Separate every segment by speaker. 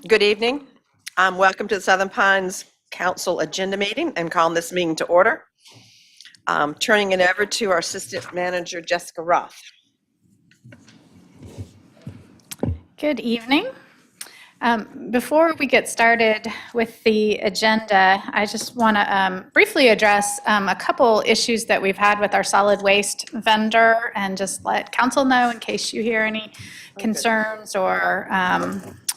Speaker 1: Good evening. Welcome to the Southern Pines Council Agenda Meeting and calling this meeting to order. Turning it over to our Assistant Manager, Jessica Roth.
Speaker 2: Good evening. Before we get started with the agenda, I just want to briefly address a couple issues that we've had with our solid waste vendor and just let council know in case you hear any concerns or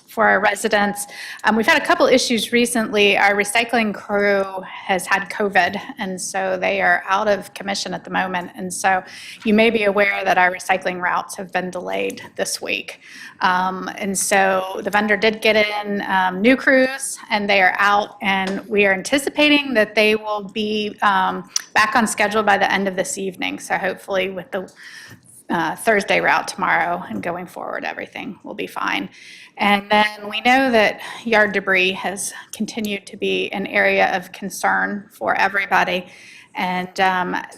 Speaker 2: for our residents. We've had a couple issues recently. Our recycling crew has had COVID, and so they are out of commission at the moment. And so you may be aware that our recycling routes have been delayed this week. And so the vendor did get in new crews, and they are out, and we are anticipating that they will be back on schedule by the end of this evening. So hopefully with the Thursday route tomorrow and going forward, everything will be fine. And then we know that yard debris has continued to be an area of concern for everybody. And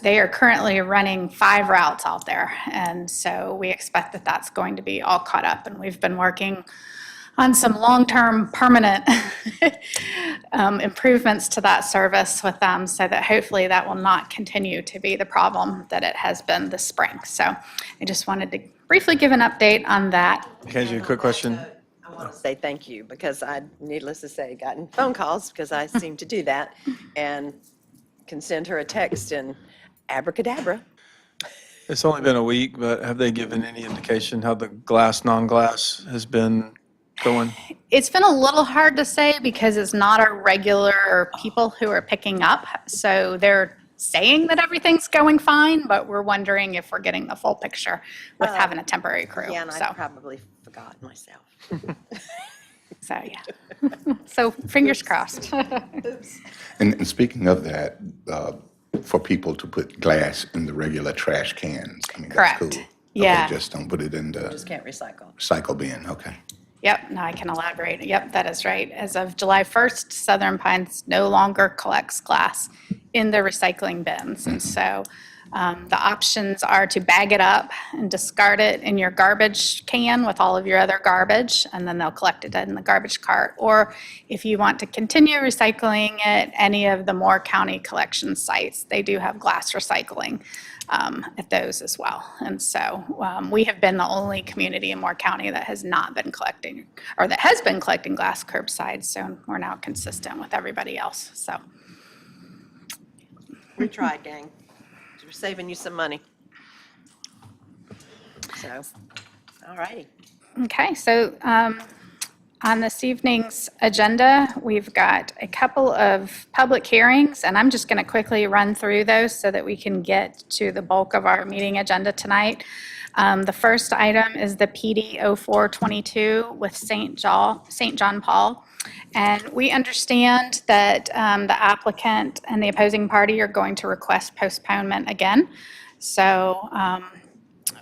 Speaker 2: they are currently running 5 routes out there. And so we expect that that's going to be all caught up. And we've been working on some long-term permanent improvements to that service with them so that hopefully that will not continue to be the problem that it has been this spring. So I just wanted to briefly give an update on that.
Speaker 3: Kenji, a quick question.
Speaker 1: I want to say thank you because I, needless to say, gotten phone calls because I seem to do that and can send her a text and abracadabra.
Speaker 3: It's only been a week, but have they given any indication how the glass, non-glass has been going?
Speaker 2: It's been a little hard to say because it's not our regular people who are picking up. So they're saying that everything's going fine, but we're wondering if we're getting the full picture with having a temporary crew.
Speaker 1: Yeah, and
Speaker 2: So,
Speaker 1: I probably forgot myself.
Speaker 2: so yeah. So fingers crossed.
Speaker 4: And speaking of that, for people to put glass in the regular trash cans, I mean, that's
Speaker 2: Correct.
Speaker 4: cool.
Speaker 2: Yeah.
Speaker 4: Okay, just don't put it in the
Speaker 1: Just can't recycle.
Speaker 4: cycle bin, okay.
Speaker 2: Yep, no, I can elaborate. Yep, that is right. As of July 1st, Southern Pines no longer collects glass in the recycling bins. And so the options are to bag it up and discard it in your garbage can with all of your other garbage, and then they'll collect it in the garbage cart. Or if you want to continue recycling at any of the Moore County collection sites, they do have glass recycling at those as well. And so we have been the only community in Moore County that has not been collecting, or that has been collecting glass curbside. So we're now consistent with everybody else. So.
Speaker 1: We tried, gang. We're saving you some money. So, all righty.
Speaker 2: Okay, so on this evening's agenda, we've got a couple of public hearings, and I'm just going to quickly run through those so that we can get to the bulk of our meeting agenda tonight. The first item is the PD 0422 with St. John Paul. And we understand that the applicant and the opposing party are going to request postponement again. So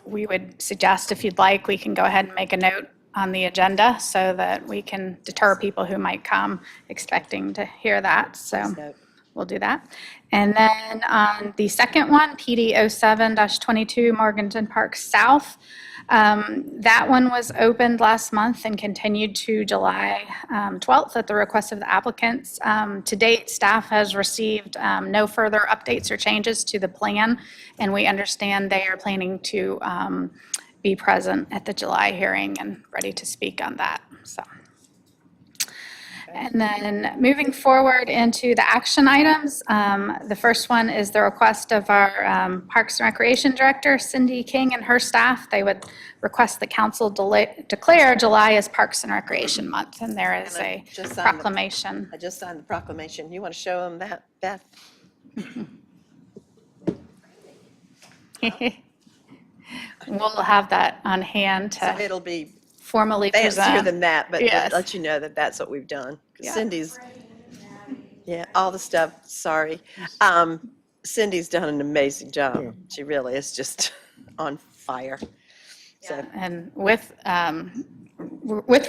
Speaker 2: we would suggest, if you'd like, we can go ahead and make a note on the agenda so that we can deter people who might come expecting to hear that. So we'll do that. And then on the second one, PD 07-22 Morganton Park South. That one was opened last month and continued to July 12th at the request of the applicants. To date, staff has received no further updates or changes to the plan, and we understand they are planning to be present at the July hearing and ready to speak on that. So. And then moving forward into the action items, the first one is the request of our Parks and Recreation Director, Cindy King, and her staff. They would request the council declare July as Parks and Recreation Month, and there is a proclamation.
Speaker 1: I just signed the proclamation. You want to show them that, Beth?
Speaker 2: We'll have that on hand
Speaker 1: So
Speaker 2: to
Speaker 1: it'll be
Speaker 2: formally
Speaker 1: fancier
Speaker 2: present.
Speaker 1: than that, but
Speaker 2: Yes.
Speaker 1: let you know that that's what we've done. 'Cause
Speaker 2: Yeah.
Speaker 1: Cindy's, yeah, all the stuff, sorry. Cindy's done an amazing job. She really is just on fire. So,
Speaker 2: And with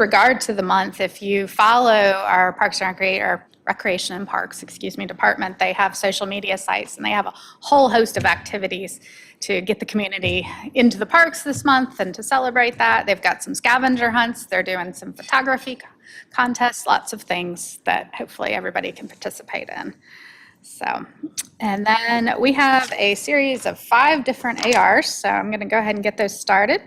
Speaker 2: regard to the month, if you follow our Parks and Recreation, our Recreation and Parks, department. They have social media sites, and they have a whole host of activities to get the community into the parks this month and to celebrate that. They've got some scavenger hunts. They're doing some photography contests, lots of things that hopefully everybody can participate in. So, and then we have a series of 5 different ARs, so I'm going to go ahead and get those started.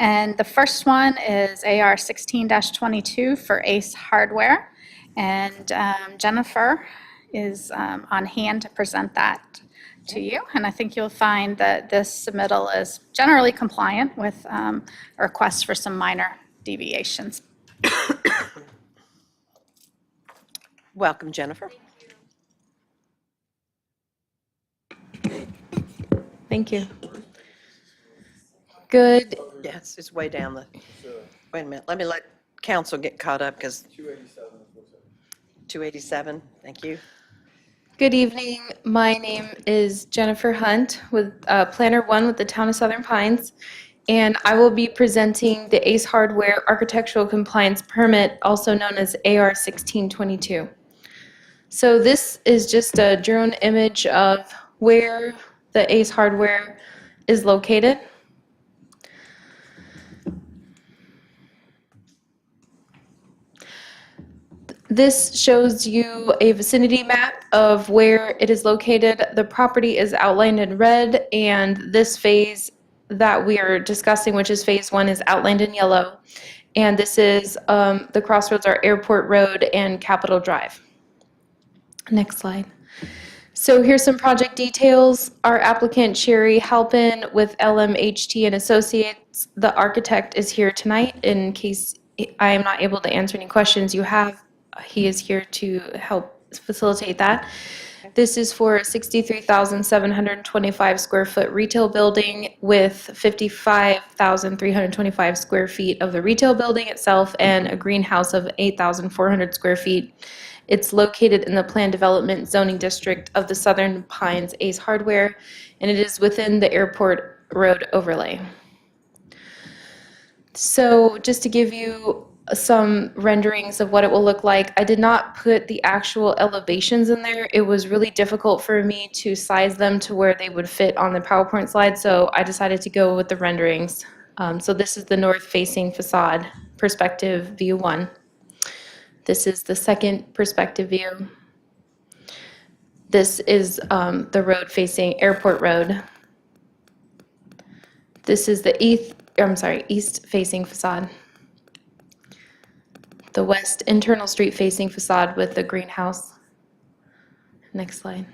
Speaker 2: And the first one is AR 16-22 for Ace Hardware. And Jennifer is on hand to present that to you. And I think you'll find that this submittal is generally compliant with a request for some minor deviations.
Speaker 1: Welcome, Jennifer.
Speaker 5: Thank you. Good,
Speaker 1: Yes, it's way down the, wait a minute, let me let council get caught up because 287, thank you.
Speaker 5: good evening. My name is Jennifer Hunt with Planner 1 with the Town of Southern Pines, and I will be presenting the Ace Hardware Architectural Compliance Permit, also known as AR 1622. So this is just a drone image of where the Ace Hardware is located. This shows you a vicinity map of where it is located. The property is outlined in red, and this phase that we are discussing, which is phase 1, is outlined in yellow. And this is, the crossroads are Airport Road and Capitol Drive. Next slide. So here's some project details. Our applicant, Sherry Halpin with LMHT and Associates, the architect, is here tonight in case I am not able to answer any questions you have. He is here to help facilitate that. This is for a 63,725 square foot retail building with 55,325 square feet of the retail building itself and a greenhouse of 8,400 square feet. It's located in the Planned Development Zoning District of the Southern Pines Ace Hardware, and it is within the Airport Road overlay. So just to give you some renderings of what it will look like, I did not put the actual elevations in there. It was really difficult for me to size them to where they would fit on the PowerPoint slide, so I decided to go with the renderings. So this is the north-facing facade perspective view 1. This is the second perspective view. This is the road facing Airport Road. This is the east facing facade. The west internal street facing facade with the greenhouse. Next slide.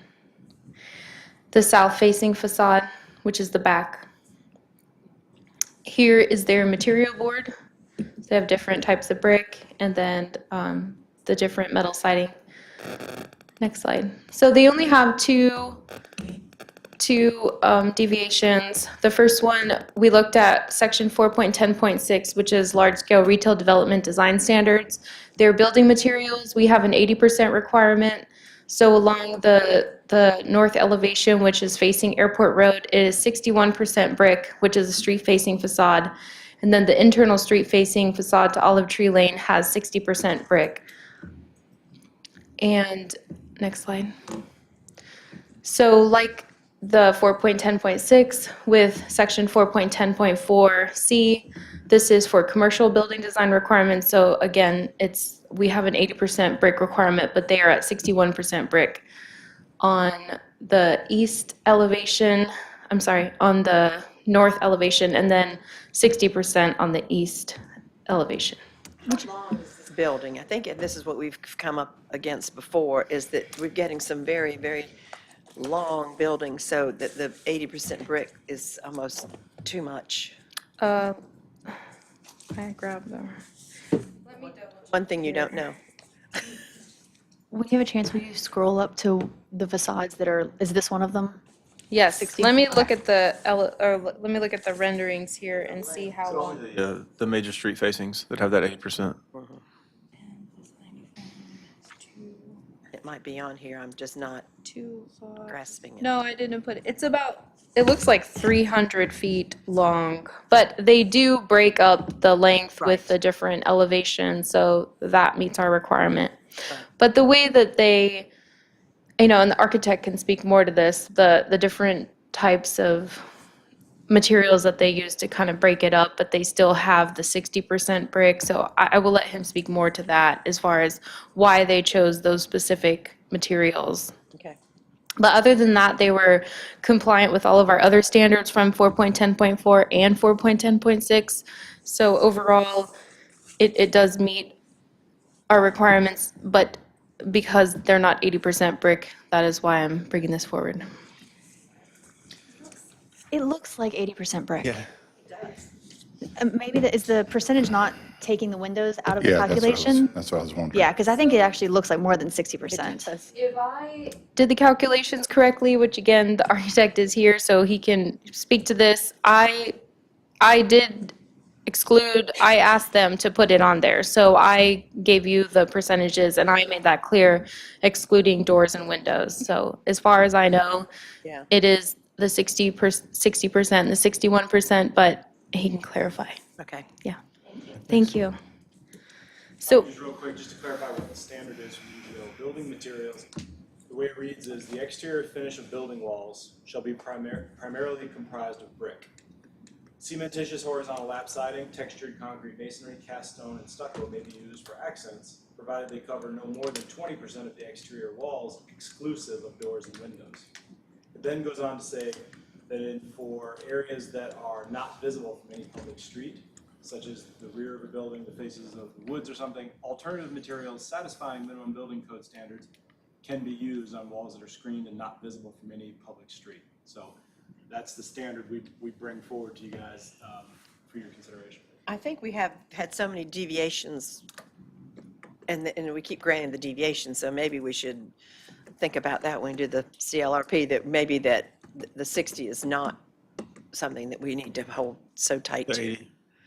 Speaker 5: The south facing facade, which is the back. Here is their material board. They have different types of brick and then the different metal siding. Next slide. So they only have two deviations. The first one, we looked at section 4.10.6, which is large-scale retail development design standards. Their building materials, we have an 80% requirement. So along the north elevation, which is facing Airport Road, it is 61% brick, which is a street-facing facade. And then the internal street-facing facade to Olive Tree Lane has 60% brick. And next slide. So like the 4.10.6 with section 4.10.4C, this is for commercial building design requirements. So again, we have an 80% brick requirement, but they are at 61% brick. On the east elevation, on the north elevation, and then 60% on the east elevation.
Speaker 1: How long is this building? I think this is what we've come up against before, is that we're getting some very, very long buildings, so that the 80% brick is almost too much.
Speaker 5: I grabbed them.
Speaker 1: One thing you don't know.
Speaker 6: When you have a chance, will you scroll up to the facades that are, is this one of them?
Speaker 5: Yes, let me look at the renderings here and see how long.
Speaker 3: The major street facings that have that 80%.
Speaker 1: It might be on here, I'm just not grasping it.
Speaker 5: No, I didn't put it. It looks like 300 feet long, but they do break up the length with the different elevations, so that meets our requirement. But But the way that they, and the architect can speak more to this, the different types of materials that they use to kind of break it up, but they still have the 60% brick. So I will let him speak more to that as far as why they chose those specific materials.
Speaker 1: Okay.
Speaker 5: But other than that, they were compliant with all of our other standards from 4.10.4 and 4.10.6. So overall, it does meet our requirements, but because they're not 80% brick, that is why I'm bringing this forward.
Speaker 6: It looks like 80% brick.
Speaker 3: Yeah.
Speaker 6: Maybe is the percentage not taking the windows out of the
Speaker 4: Yeah,
Speaker 6: calculation?
Speaker 4: that's what I was wondering.
Speaker 6: Yeah, because I think it actually looks like more than 60%.
Speaker 5: If I did the calculations correctly, which again, the architect is here, so he can speak to this, I did exclude, I asked them to put it on there. So I gave you the percentages and I made that clear, excluding doors and windows. So as far as I know,
Speaker 1: Yeah.
Speaker 5: it is the 60%, the 61%, but he can clarify.
Speaker 1: Okay.
Speaker 5: Yeah. Thank you. So,
Speaker 7: Just real quick, just to clarify what the standard is for UDO, building materials, the way it reads is the exterior finish of building walls shall be primarily comprised of brick. Cementitious horizontal lap siding, textured concrete masonry, cast stone, and stucco may be used for accents, provided they cover no more than 20% of the exterior walls, exclusive of doors and windows. It then goes on to say that for areas that are not visible from any public street, such as the rear of a building, the faces of the woods or something, alternative materials satisfying minimum building code standards can be used on walls that are screened and not visible from any public street. So that's the standard we bring forward to you guys for your consideration.
Speaker 1: I think we have had so many deviations, and we keep granting the deviations, so maybe we should think about that when we do the CLRP, that maybe that the 60 is not something that we need to hold so tight
Speaker 3: The
Speaker 1: to.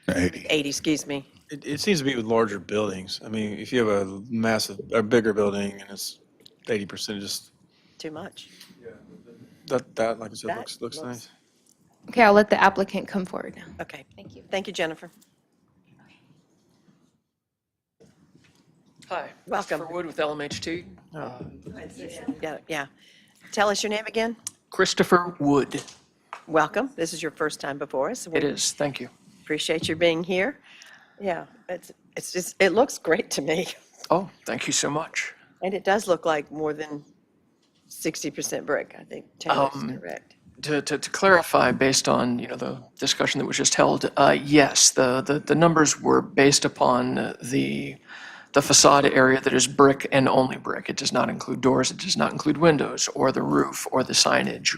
Speaker 3: 80.
Speaker 1: 80, excuse me.
Speaker 3: It seems to be with larger buildings. I mean, if you have a bigger building and it's 80%, just,
Speaker 1: Too much.
Speaker 3: that, like I said,
Speaker 1: That
Speaker 3: looks
Speaker 1: looks-
Speaker 3: nice.
Speaker 5: okay, I'll let the applicant come forward now.
Speaker 1: Okay. Thank you. Thank you, Jennifer.
Speaker 8: Hi.
Speaker 1: Welcome.
Speaker 8: Christopher Wood with LMHT.
Speaker 1: Yeah. Tell us your name again.
Speaker 8: Christopher Wood.
Speaker 1: Welcome. This is your first time before us.
Speaker 8: It is, thank you.
Speaker 1: Appreciate your being here. Yeah, it's just, it looks great to me.
Speaker 8: Oh, thank you so much.
Speaker 1: And it does look like more than 60% brick, I think Taylor's correct.
Speaker 8: To clarify, based on, the discussion that was just held, yes, the numbers were based upon the facade area that is brick and only brick. It does not include doors, it does not include windows, or the roof, or the signage,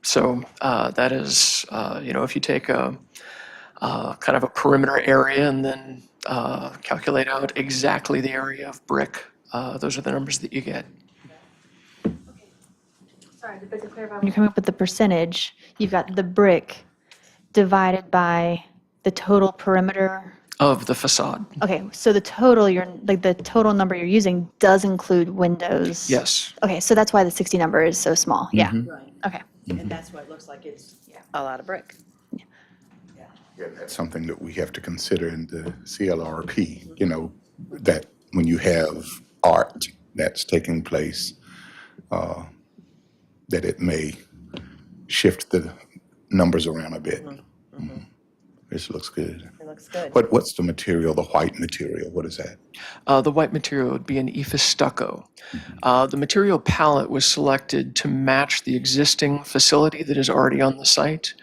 Speaker 8: so that is, if you take a kind of a perimeter area and then calculate out exactly the area of brick, those are the numbers that you get.
Speaker 6: Sorry, but to clarify, when you're coming up with the percentage, you've got the brick divided by the total perimeter.
Speaker 8: Of the facade,
Speaker 6: Okay, so the total, the total number you're using does include windows.
Speaker 8: yes.
Speaker 6: Okay, so that's why the 60 number is so small. Yeah.
Speaker 1: Right.
Speaker 6: Okay.
Speaker 1: And that's why it looks like it's a lot of brick.
Speaker 4: Yeah, that's something that we have to consider in the CLRP, that when you have art that's taking place, that it may shift the numbers around a bit. This looks good.
Speaker 1: It looks good.
Speaker 4: What's the material, the white material? What is that?
Speaker 8: The white material would be an EIFS stucco. The material palette was selected to match the existing facility that is already on the site.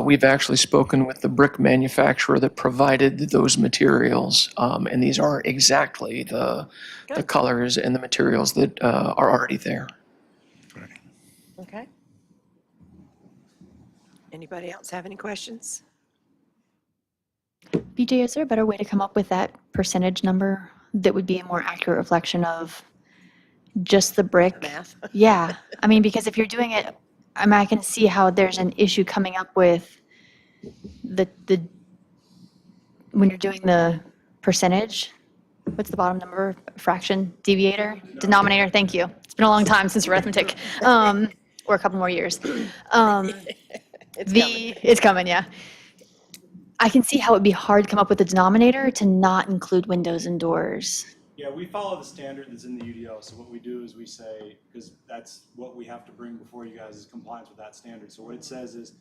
Speaker 8: We've actually spoken with the brick manufacturer that provided those materials, and these are exactly the colors and the materials that are already there.
Speaker 1: Okay. Anybody else have any questions?
Speaker 6: BJ, is there a better way to come up with that percentage number that would be a more accurate reflection of just the brick?
Speaker 1: Math?
Speaker 6: Yeah, I mean, because if you're doing it, I can see how there's an issue coming up with the when you're doing the percentage. What's the bottom number? Fraction, deviator, denominator. Thank you. It's been a long time since arithmetic, or a couple more years. It's coming, yeah. I can see how it'd be hard to come up with a denominator to not include windows and doors.
Speaker 7: Yeah, we follow the standard that's in the UDO, so what we do is we say, because that's what we have to bring before you guys is compliance with that standard. So what it says is,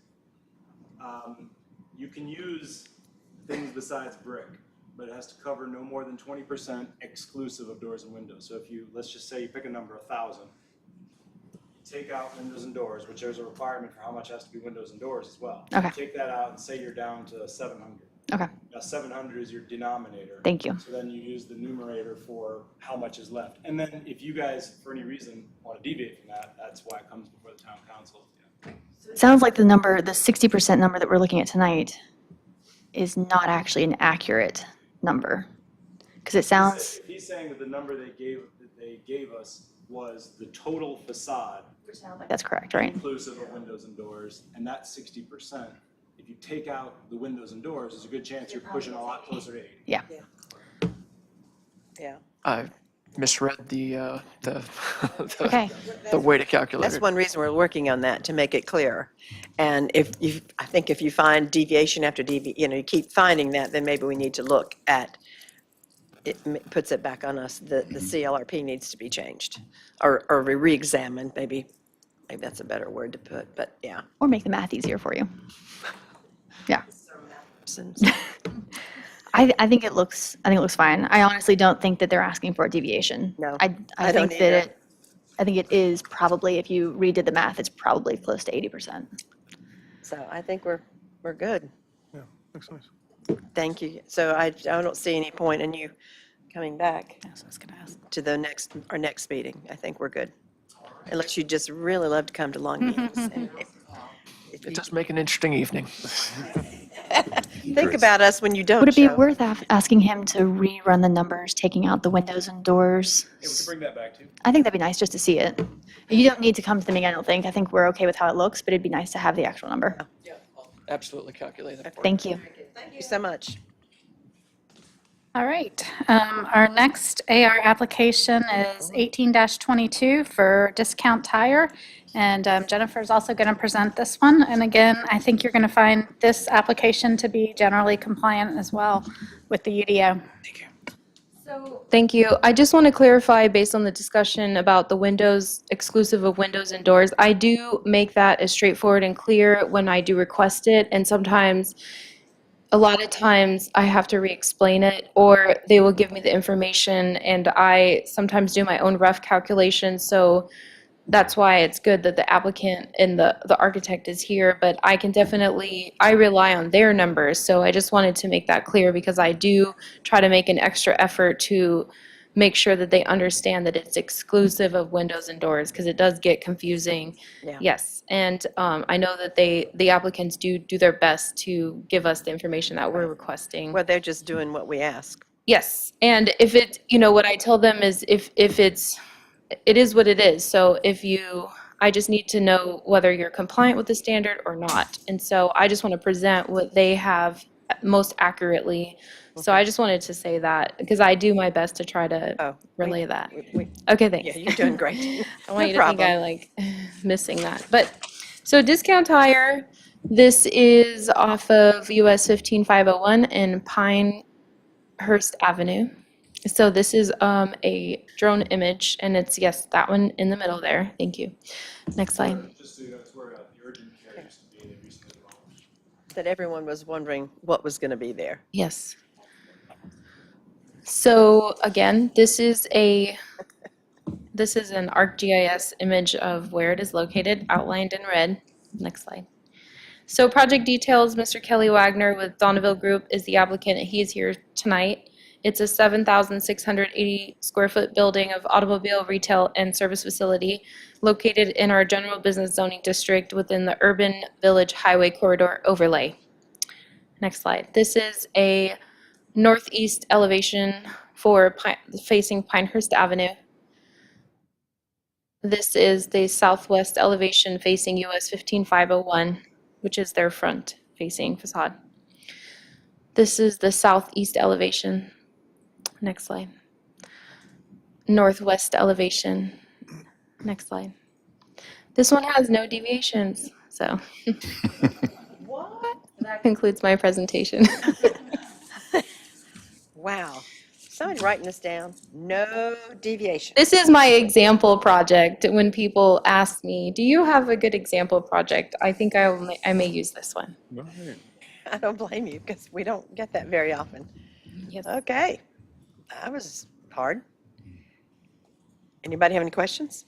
Speaker 7: you can use things besides brick, but it has to cover no more than 20% exclusive of doors and windows. So if you, let's just say you pick a number, 1,000, take out windows and doors, which there's a requirement for how much has to be windows and doors as well.
Speaker 6: Okay.
Speaker 7: Take that out and say you're down to 700.
Speaker 6: Okay,
Speaker 7: Now 700 is your denominator.
Speaker 6: thank you.
Speaker 7: So then you use the numerator for how much is left. And then if you guys, for any reason, want to deviate from that, that's why it comes before the town council. Yeah.
Speaker 6: Sounds like the number, the 60% number that we're looking at tonight is not actually an accurate number. Because it sounds,
Speaker 7: If he's saying that the number they gave us was the total facade,
Speaker 6: that's correct, right?
Speaker 7: inclusive of windows and doors, and that's 60%. If you take out the windows and doors, there's a good chance you're pushing a lot closer to 80.
Speaker 6: Yeah.
Speaker 1: Yeah.
Speaker 8: I misread the
Speaker 6: Okay.
Speaker 8: the way to calculate
Speaker 1: That's
Speaker 8: it.
Speaker 1: one reason we're working on that, to make it clear. And I think if you find deviation after you keep finding that, then maybe we need to look at, puts it back on us, the CLRP needs to be changed, or re-examined, maybe that's a better word to put, but yeah.
Speaker 6: Or make the math easier for you. Yeah. I think it looks fine. I honestly don't think that they're asking for a deviation.
Speaker 1: No,
Speaker 6: I
Speaker 1: I don't
Speaker 6: think that
Speaker 1: either.
Speaker 6: I think it is probably, if you redid the math, it's probably close to 80%.
Speaker 1: So I think we're good.
Speaker 3: Yeah, looks nice.
Speaker 1: Thank you. So I don't see any point in you coming back
Speaker 2: That's what I was going to ask.
Speaker 1: to our next meeting. I think we're good. Unless you just really love to come to long meetings. And if you
Speaker 8: It does make an interesting evening.
Speaker 1: think about us when you don't
Speaker 6: Would it be
Speaker 1: show.
Speaker 6: worth asking him to rerun the numbers, taking out the windows and doors?
Speaker 7: Yeah, we can bring that back too.
Speaker 6: I think that'd be nice just to see it. You don't need to come to the meeting, I don't think. I think we're okay with how it looks, but it'd be nice to have the actual number.
Speaker 8: Yeah, I'll absolutely calculate that for you.
Speaker 6: Thank you.
Speaker 1: Thank you so much.
Speaker 2: All right. Our next AR application is 18-22 for Discount Tire. And Jennifer's also going to present this one. And again, I think you're going to find this application to be generally compliant as well with the UDO.
Speaker 5: Thank you. I just want to clarify, based on the discussion about the windows, exclusive of windows and doors, I do make that as straightforward and clear when I do request it, and sometimes, a lot of times, I have to re-explain it, or they will give me the information, and I sometimes do my own rough calculations, so that's why it's good that the applicant and the architect is here, but I can definitely, I rely on their numbers, so I just wanted to make that clear because I do try to make an extra effort to make sure that they understand that it's exclusive of windows and doors, because it does get confusing.
Speaker 1: Yeah.
Speaker 5: Yes, and I know that the applicants do their best to give us the information that we're requesting.
Speaker 1: Well, they're just doing what we ask.
Speaker 5: Yes, and if it, what I tell them is if it is what it is. So I just need to know whether you're compliant with the standard or not. And so I just want to present what they have most accurately. So I just wanted to say that because I do my best to try to
Speaker 1: Oh,
Speaker 5: relay that.
Speaker 1: we-
Speaker 5: Okay, thanks.
Speaker 1: Yeah, you're doing great.
Speaker 5: I want
Speaker 1: No
Speaker 5: you to think
Speaker 1: problem.
Speaker 5: I like missing that. But, so Discount Tire, this is off of US 15501 in Pinehurst Avenue. So this is a drone image, and it's, yes, that one in the middle there. Thank you. Next slide.
Speaker 7: Just so you know, it's where the urgent care used to be, they recently demolished.
Speaker 1: That everyone was wondering what was going to be there.
Speaker 5: Yes. So again, this is an ArcGIS image of where it is located, outlined in red. Next slide. So project details, Mr. Kelly Wagner with Donneville Group is the applicant. He is here tonight. It's a 7,680 square foot building of automobile, retail, and service facility located in our general business zoning district within the urban village highway corridor overlay. Next slide. This is a northeast elevation for facing Pinehurst Avenue. This is the southwest elevation facing US 15501, which is their front facing facade. This is the southeast elevation. Next slide. Northwest elevation. Next slide. This one has no deviations, so. What? That concludes my presentation.
Speaker 1: Wow. somebody writing this down? No deviation.
Speaker 5: This is my example project. When people ask me, do you have a good example project? I think I may use this one.
Speaker 1: I don't blame you because we don't get that very often.
Speaker 5: Yes.
Speaker 1: Okay, that was hard. Anybody have any questions?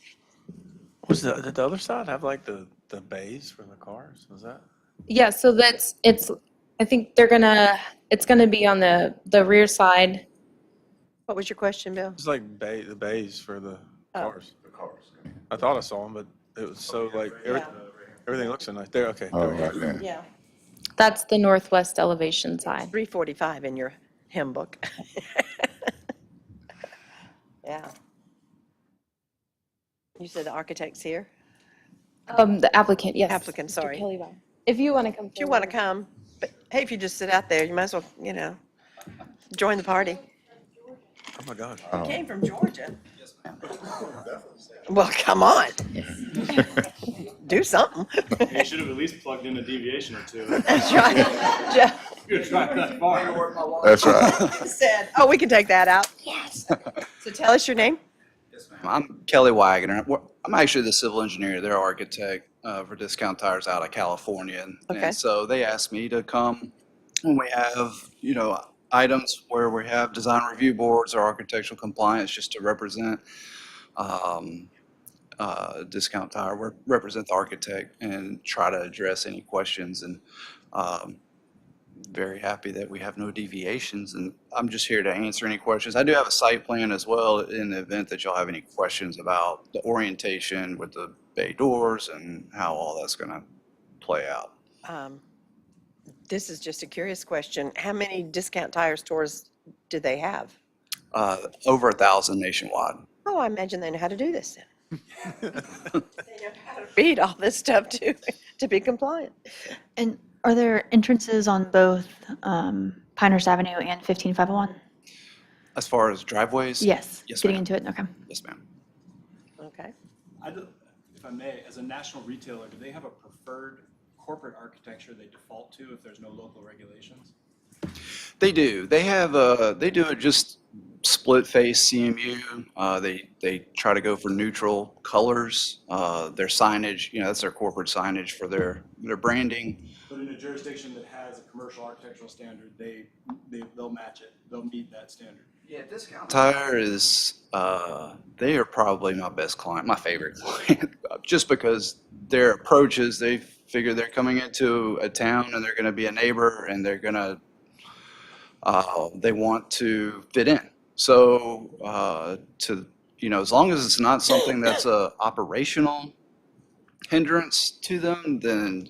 Speaker 3: Was did the other side have like the bays for the cars? Was that?
Speaker 5: Yeah, so I think it's gonna be on the rear side.
Speaker 1: What was your question, Bill?
Speaker 3: It's like the bays for the
Speaker 1: Oh.
Speaker 3: cars. I thought I saw them, but it was so like everything looks so nice. There, okay.
Speaker 4: Oh,
Speaker 3: there we go.
Speaker 4: right there.
Speaker 1: Yeah.
Speaker 5: That's the northwest elevation side.
Speaker 1: 345 in your hymn book. Yeah. You said the architect's here?
Speaker 5: The applicant, yes.
Speaker 1: Applicant,
Speaker 5: Mr.
Speaker 1: sorry.
Speaker 5: Kelly Bond. If you want to come.
Speaker 1: If you want to come, but hey, if you just sit out there, you might as well, join the party.
Speaker 3: Oh my God.
Speaker 1: You came from Georgia. Well, come on. Do something.
Speaker 7: You should have at least plugged in a deviation or two.
Speaker 1: That's right. Jeff
Speaker 7: You're driving that far.
Speaker 4: That's right.
Speaker 1: said, oh, we can take that out. Yes. So tell us your name.
Speaker 9: I'm Kelly Wagner. I'm actually the civil engineer, their architect for Discount Tires out of California.
Speaker 1: Okay.
Speaker 9: And so they asked me to come when we have, items where we have design review boards or architectural compliance just to represent Discount Tire, represent the architect and try to address any questions. And very happy that we have no deviations, and I'm just here to answer any questions. I do have a site plan as well in the event that y'all have any questions about the orientation with the bay doors and how all that's going to play out.
Speaker 1: This is just a curious question. How many Discount Tire stores do they have?
Speaker 9: Over 1,000 nationwide.
Speaker 1: Oh, I imagine they know how to do this then. They know how to read all this stuff to be compliant.
Speaker 6: And are there entrances on both Pinehurst Avenue and 15501?
Speaker 9: As far as driveways?
Speaker 6: Yes.
Speaker 9: Yes,
Speaker 6: Getting
Speaker 9: ma'am.
Speaker 6: into it, okay.
Speaker 9: Yes, ma'am.
Speaker 1: Okay.
Speaker 7: If I may, as a national retailer, do they have a preferred corporate architecture they default to if there's no local regulations?
Speaker 9: They do. They do it just split face CMU. They try to go for neutral colors. Their signage, that's their corporate signage for their branding.
Speaker 7: But in a jurisdiction that has a commercial architectural standard, they'll match it. They'll meet that standard.
Speaker 9: Yeah, Discount Tire is, they are probably my best client, my favorite client, just because their approaches, they figure they're coming into a town and they're going to be a neighbor and they're going to, they want to fit in. So, as long as it's not something that's a operational hindrance to them, then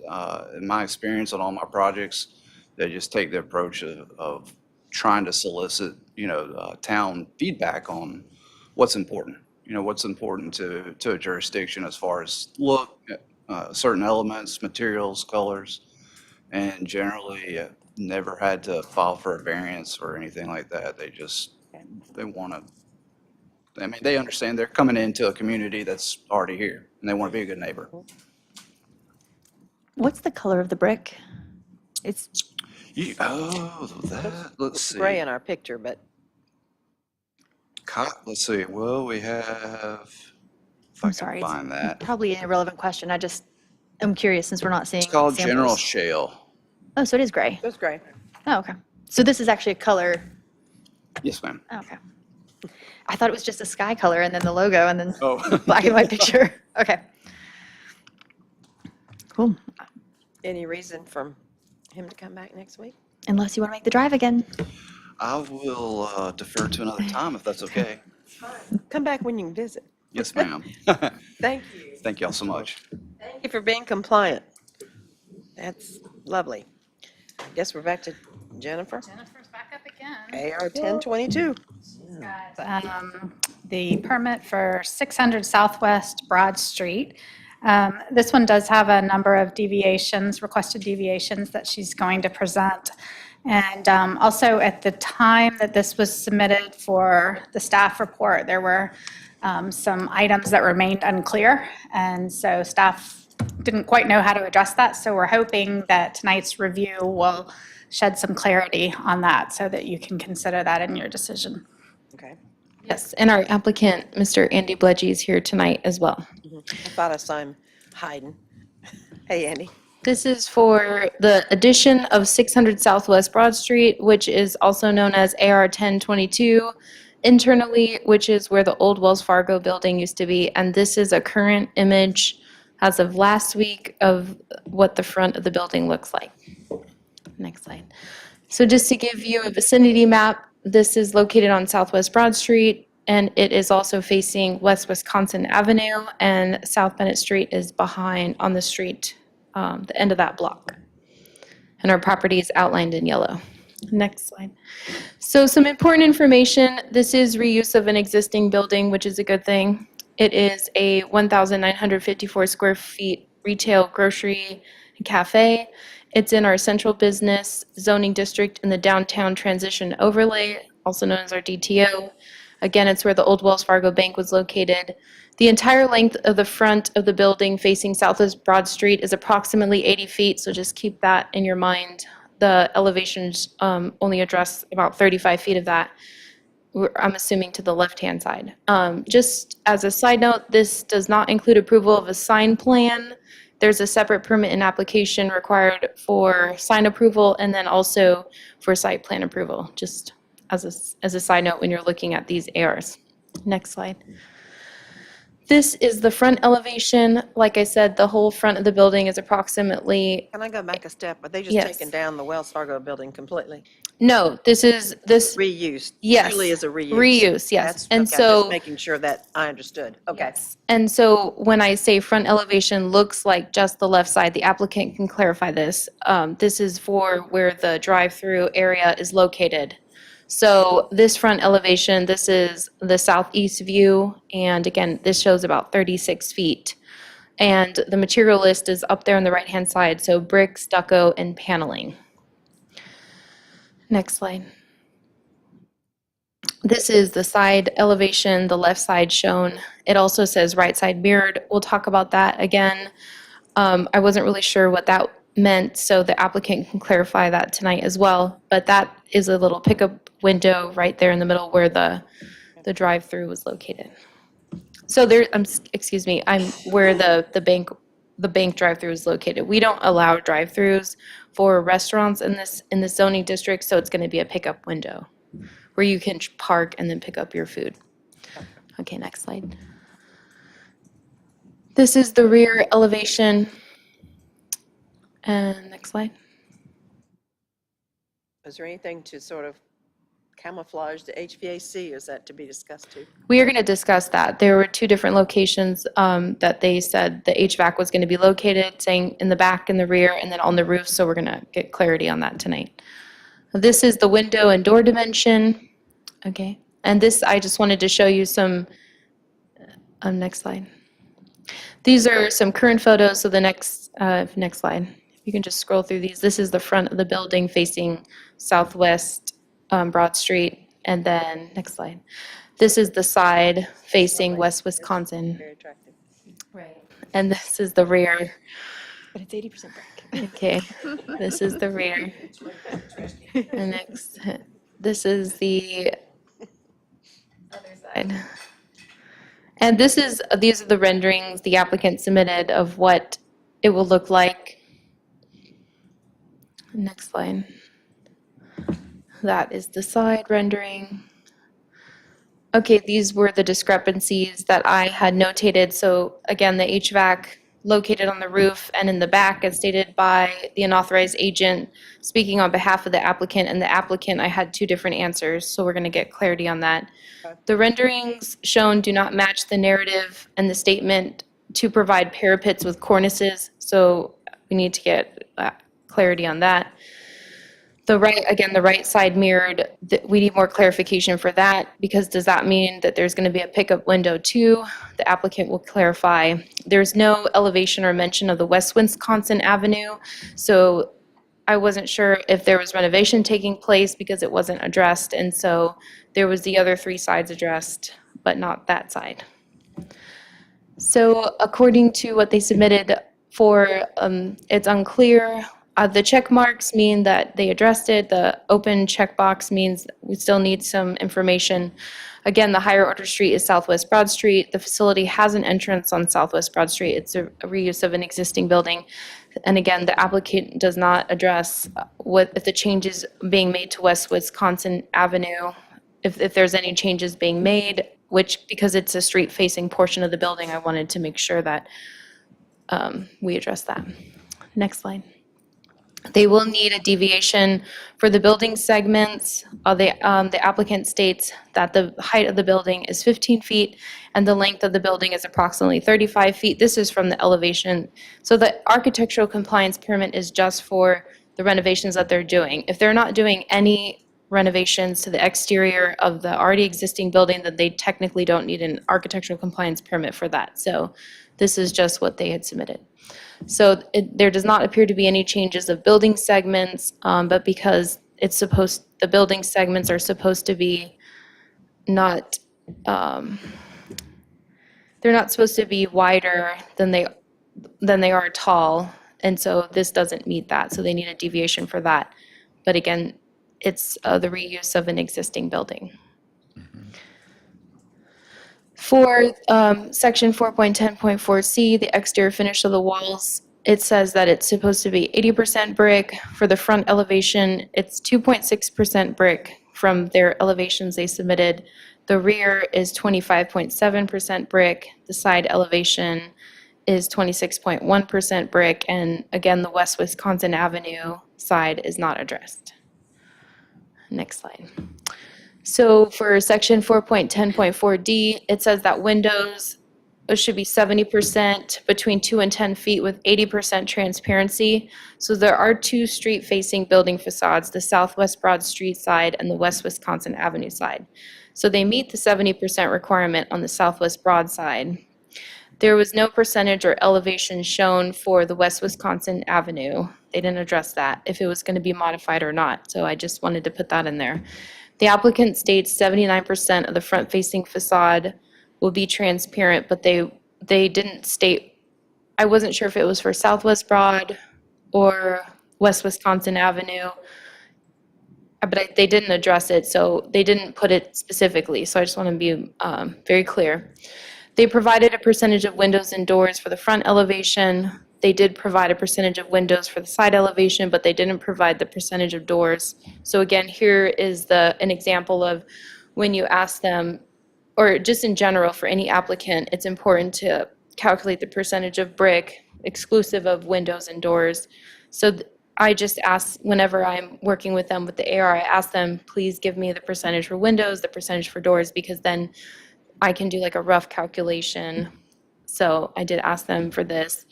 Speaker 9: in my experience on all my projects, they just take the approach of trying to solicit, town feedback on what's important. What's important to a jurisdiction as far as look, certain elements, materials, colors, and generally never had to file for a variance or anything like that. They want to. They understand they're coming into a community that's already here, and they want to be a good neighbor.
Speaker 6: What's the color of the brick? It's
Speaker 9: Let's see.
Speaker 1: Gray in our picture, but
Speaker 9: Let's see. Well, we have. If I
Speaker 6: I'm
Speaker 9: can
Speaker 6: sorry,
Speaker 9: find that.
Speaker 6: it's probably an irrelevant question. I'm curious since we're not seeing
Speaker 9: It's called
Speaker 6: samples.
Speaker 9: General Shale.
Speaker 6: Oh, so it is gray.
Speaker 1: it was gray.
Speaker 6: Oh, okay. So this is actually a color.
Speaker 9: Yes, ma'am.
Speaker 6: Oh, okay. I thought it was just a sky color and then the logo and then
Speaker 9: Oh.
Speaker 6: black and white picture. Okay. Cool.
Speaker 1: Any reason for him to come back next week?
Speaker 6: Unless you want to make the drive again.
Speaker 9: I will defer to another time if that's okay.
Speaker 1: Come back when you can visit.
Speaker 9: Yes, ma'am.
Speaker 1: Thank you.
Speaker 9: Thank y'all so much.
Speaker 1: Thank you for being compliant. That's lovely. I guess we're back to Jennifer.
Speaker 2: Jennifer's back up again.
Speaker 1: AR 1022.
Speaker 2: The permit for 600 Southwest Broad Street. This one does have a number of deviations, requested deviations that she's going to present. And also at the time that this was submitted for the staff report, there were some items that remained unclear. And so staff didn't quite know how to address that. So we're hoping that tonight's review will shed some clarity on that so that you can consider that in your decision.
Speaker 1: Okay.
Speaker 5: Yes, and our applicant, Mr. Andy Bledgy, is here tonight as well.
Speaker 1: I thought I saw him hiding. Hey, Andy.
Speaker 5: This is for the addition of 600 Southwest Broad Street, which is also known as AR 1022 internally, which is where the old Wells Fargo building used to be. And this is a current image as of last week of what the front of the building looks like. Next slide. So just to give you a vicinity map, this is located on Southwest Broad Street, and it is also facing West Wisconsin Avenue, and South Bennett Street is behind on the street, the end of that block. And our property is outlined in yellow. Next slide. So some important information. This is reuse of an existing building, which is a good thing. It is a 1,954 square feet retail, grocery, and cafe. It's in our central business zoning district in the downtown transition overlay, also known as our DTO. Again, it's where the old Wells Fargo Bank was located. The entire length of the front of the building facing Southwest Broad Street is approximately 80 feet, so just keep that in your mind. The elevations only address about 35 feet of that. I'm assuming to the left-hand side. Just as a side note, this does not include approval of a sign plan. There's a separate permit and application required for sign approval and then also for site plan approval, just as a side note when you're looking at these ARs. Next slide. This is the front elevation. Like I said, the whole front of the building is approximately,
Speaker 1: Can I go back a step? Are they just
Speaker 5: Yes.
Speaker 1: taking down the Wells Fargo building completely?
Speaker 5: no, this
Speaker 1: Reuse?
Speaker 5: Yes.
Speaker 1: Truly is a reuse?
Speaker 5: Reuse, yes.
Speaker 1: That's,
Speaker 5: And
Speaker 1: okay, I'm
Speaker 5: so-
Speaker 1: just making sure that I understood. Okay.
Speaker 5: And so when I say front elevation looks like just the left side, the applicant can clarify this. This is for where the drive-through area is located. So this front elevation, this is the southeast view, and again, this shows about 36 feet. And the material list is up there on the right-hand side, so brick, stucco, and paneling. Next slide. This is the side elevation, the left side shown. It also says right side mirrored. We'll talk about that again. I wasn't really sure what that meant, so the applicant can clarify that tonight as well. But that is a little pickup window right there in the middle where the drive-through was located. So there, excuse me, I'm where the bank drive-through is located. We don't allow drive-throughs for restaurants in this zoning district, so it's going to be a pickup window where you can park and then pick up your food. Okay, next slide. This is the rear elevation. And next slide.
Speaker 1: Is there anything to sort of camouflage the HVAC? Is that to be discussed too?
Speaker 5: We are going to discuss that. There were two different locations that they said the HVAC was going to be located, saying in the back and the rear, and then on the roof, so we're going to get clarity on that tonight. This is the window and door dimension. Okay, and this, I just wanted to show you some, next slide. These are some current photos, so the next slide. You can just scroll through these. This is the front of the building facing Southwest Broad Street, and then, next slide. This is the side facing West Wisconsin.
Speaker 1: Very attractive.
Speaker 5: Right. And this is the rear.
Speaker 6: But it's 80% brick.
Speaker 5: Okay, this is the rear. And next, this is the other side. And these are the renderings the applicant submitted of what it will look like. Next slide. That is the side rendering. Okay, these were the discrepancies that I had notated. So again, the HVAC located on the roof and in the back, as stated by the unauthorized agent speaking on behalf of the applicant. And the applicant, I had two different answers, so we're going to get clarity on that. The renderings shown do not match the narrative and the statement to provide parapets with cornices, so we need to get clarity on that. The right side mirrored, we need more clarification for that, because does that mean that there's going to be a pickup window too? The applicant will clarify. There's no elevation or mention of the West Wisconsin Avenue, so I wasn't sure if there was renovation taking place because it wasn't addressed, and so there was the other three sides addressed, but not that side. So according to what they submitted for, it's unclear. The check marks mean that they addressed it. The open checkbox means we still need some information. Again, the higher order street is Southwest Broad Street. The facility has an entrance on Southwest Broad Street. It's a reuse of an existing building. And again, the applicant does not address what, if the changes being made to West Wisconsin Avenue, if there's any changes being made, which, because it's a street-facing portion of the building, I wanted to make sure that we address that. Next slide. They will need a deviation for the building segments. The applicant states that the height of the building is 15 feet and the length of the building is approximately 35 feet. This is from the elevation. So the architectural compliance permit is just for the renovations that they're doing. If they're not doing any renovations to the exterior of the already existing building, then they technically don't need an architectural compliance permit for that. So this is just what they had submitted. So there does not appear to be any changes of building segments, but because it's the building segments are supposed to be not, they're not supposed to be wider than they are tall, and so this doesn't meet that, so they need a deviation for that. But again, it's the reuse of an existing building. For section 4.10.4C, the exterior finish of the walls, it says that it's supposed to be 80% brick. For the front elevation, it's 2.6% brick from their elevations they submitted. The rear is 25.7% brick. The side elevation is 26.1% brick. And again, the West Wisconsin Avenue side is not addressed. Next slide. So for section 4.10.4D, it says that windows should be 70% between 2 and 10 feet with 80% transparency. So there are two street-facing building facades, the Southwest Broad Street side and the West Wisconsin Avenue side. So they meet the 70% requirement on the Southwest Broad side. There was no percentage or elevation shown for the West Wisconsin Avenue. They didn't address that, if it was going to be modified or not. So I just wanted to put that in there. The applicant states 79% of the front-facing facade will be transparent, but they didn't state, I wasn't sure if it was for Southwest Broad or West Wisconsin Avenue, but they didn't address it, so they didn't put it specifically, so I just want to be very clear. They provided a percentage of windows and doors for the front elevation. They did provide a percentage of windows for the side elevation, but they didn't provide the percentage of doors. So again, here is an example of when you ask them, or just in general for any applicant, it's important to calculate the percentage of brick exclusive of windows and doors. So I just ask, whenever I'm working with them with the AR, I ask them, please give me the percentage for windows, the percentage for doors, because then I can do like a rough calculation. So I did ask them for this.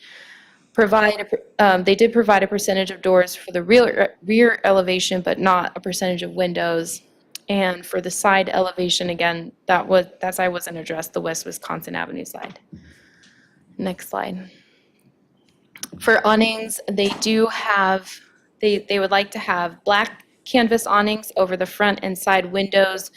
Speaker 5: They did provide a percentage of doors for the rear elevation, but not a percentage of windows. And for the side elevation, again, that wasn't addressed, the West Wisconsin Avenue side. Next slide. For awnings, they would like to have black canvas awnings over the front and side windows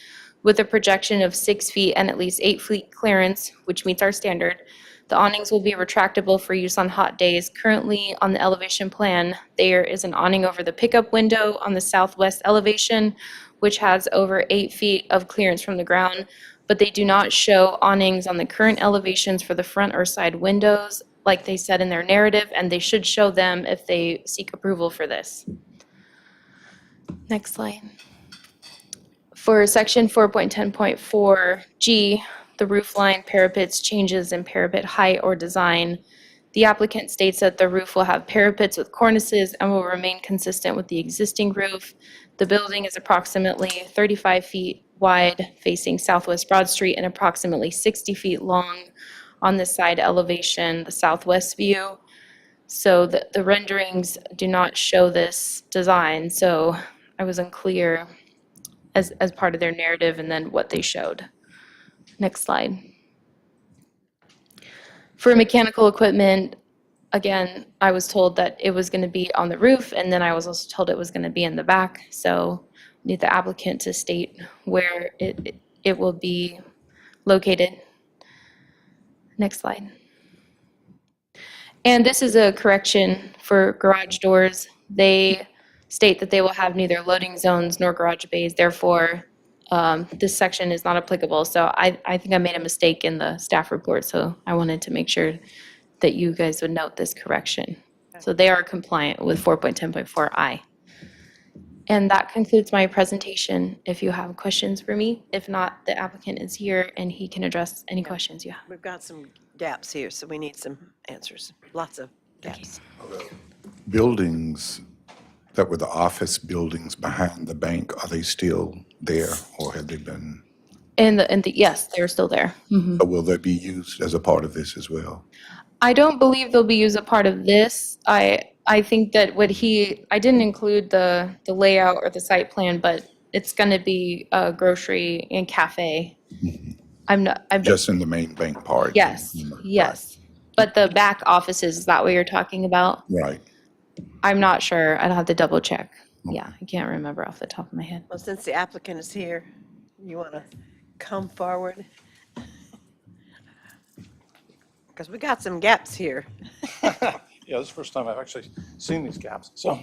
Speaker 5: with a projection of 6 feet and at least 8 feet clearance, which meets our standard. The awnings will be retractable for use on hot days. Currently, on the elevation plan, there is an awning over the pickup window on the southwest elevation, which has over 8 feet of clearance from the ground, but they do not show awnings on the current elevations for the front or side windows, like they said in their narrative, and they should show them if they seek approval for this. Next slide. For section 4.10.4G, the roof line, parapets, changes in parapet height or design, the applicant states that the roof will have parapets with cornices and will remain consistent with the existing roof. The building is approximately 35 feet wide facing Southwest Broad Street and approximately 60 feet long on the side elevation, the southwest view. So the renderings do not show this design, so I was unclear as part of their narrative and then what they showed. Next slide. For mechanical equipment, again, I was told that it was going to be on the roof, and then I was also told it was going to be in the back. So I need the applicant to state where it will be located. Next slide. And this is a correction for garage doors. They state that they will have neither loading zones nor garage bays, therefore, this section is not applicable. So I think I made a mistake in the staff report, so I wanted to make sure that you guys would note this correction. So they are compliant with 4.10.4I. And that concludes my presentation. If you have questions for me, if not, the applicant is here and he can address any questions you have.
Speaker 1: We've got some gaps here, so we need some answers. Lots of gaps.
Speaker 4: Buildings that were the office buildings behind the bank, are they still there or have they been,
Speaker 5: And yes, they're still there.
Speaker 4: or will they be used as a part of this as well?
Speaker 5: I don't believe they'll be used a part of this. I think that I didn't include the layout or the site plan, but it's gonna be a grocery and cafe. I'm
Speaker 4: Just in the main bank part?
Speaker 5: yes, yes. But the back offices, is that what you're talking about?
Speaker 4: Right.
Speaker 5: I'm not sure. I'd have to double check. Yeah, I can't remember off the top of my head.
Speaker 1: Well, since the applicant is here, you want to come forward? Because we got some gaps here.
Speaker 10: Yeah, this is the first time I've actually seen these gaps, so,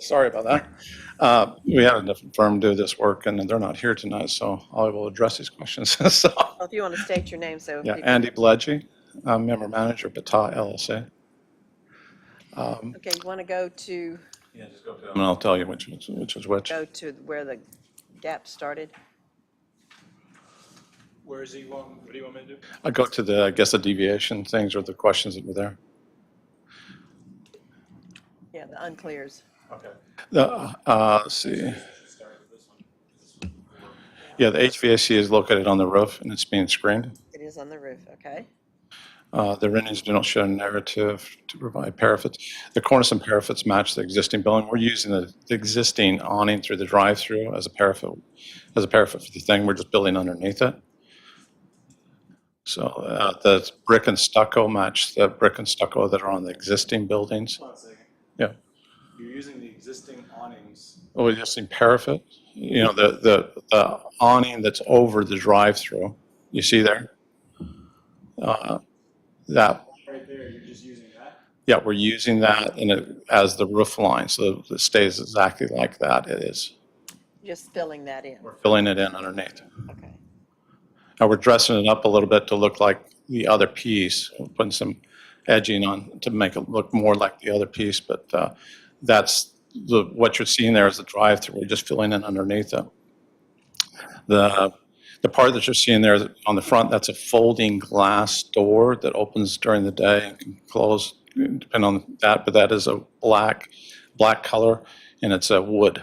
Speaker 10: sorry about that. We had a different firm do this work, and they're not here tonight, so I will address these questions. So,
Speaker 1: Well, if you want to state your name, so.
Speaker 10: yeah,
Speaker 1: people-
Speaker 10: Andy Bledgy, I'm member manager, Bata LLC.
Speaker 1: Okay, you want to go to
Speaker 10: And I'll tell you which is which.
Speaker 1: where the gap started?
Speaker 7: Where is he, what do you want me to do?
Speaker 10: I go to the, I guess, the deviation things or the questions that were there.
Speaker 1: Yeah, the unclears.
Speaker 10: Let's see. Yeah, the HVAC is located on the roof, and it's being screened.
Speaker 1: It is on the roof, okay?
Speaker 10: The renderings do not show a narrative to provide parapets. The cornice and parapets match the existing building. We're using the existing awning through the drive-through as a parapet for the thing. We're just building underneath it. So the brick and stucco match the brick and stucco that are on the existing buildings.
Speaker 7: Hold on a second.
Speaker 10: Yeah.
Speaker 7: You're using the existing awnings.
Speaker 10: Oh, we're using parapet. You know, the awning that's over the drive-through. You see there? That.
Speaker 7: Right there, you're just using that?
Speaker 10: Yeah, we're using that as the roof line, so it stays exactly like that it is.
Speaker 1: Just filling that in,
Speaker 10: We're filling it in underneath.
Speaker 1: okay?
Speaker 10: Now, we're dressing it up a little bit to look like the other piece, We're putting some edging on to make it look more like the other piece, but that's what you're seeing there is the drive-through. We're just filling in underneath it. The part that you're seeing there on the front, that's a folding glass door that opens during the day and can close depending on that, but that is a black color and it's a wood.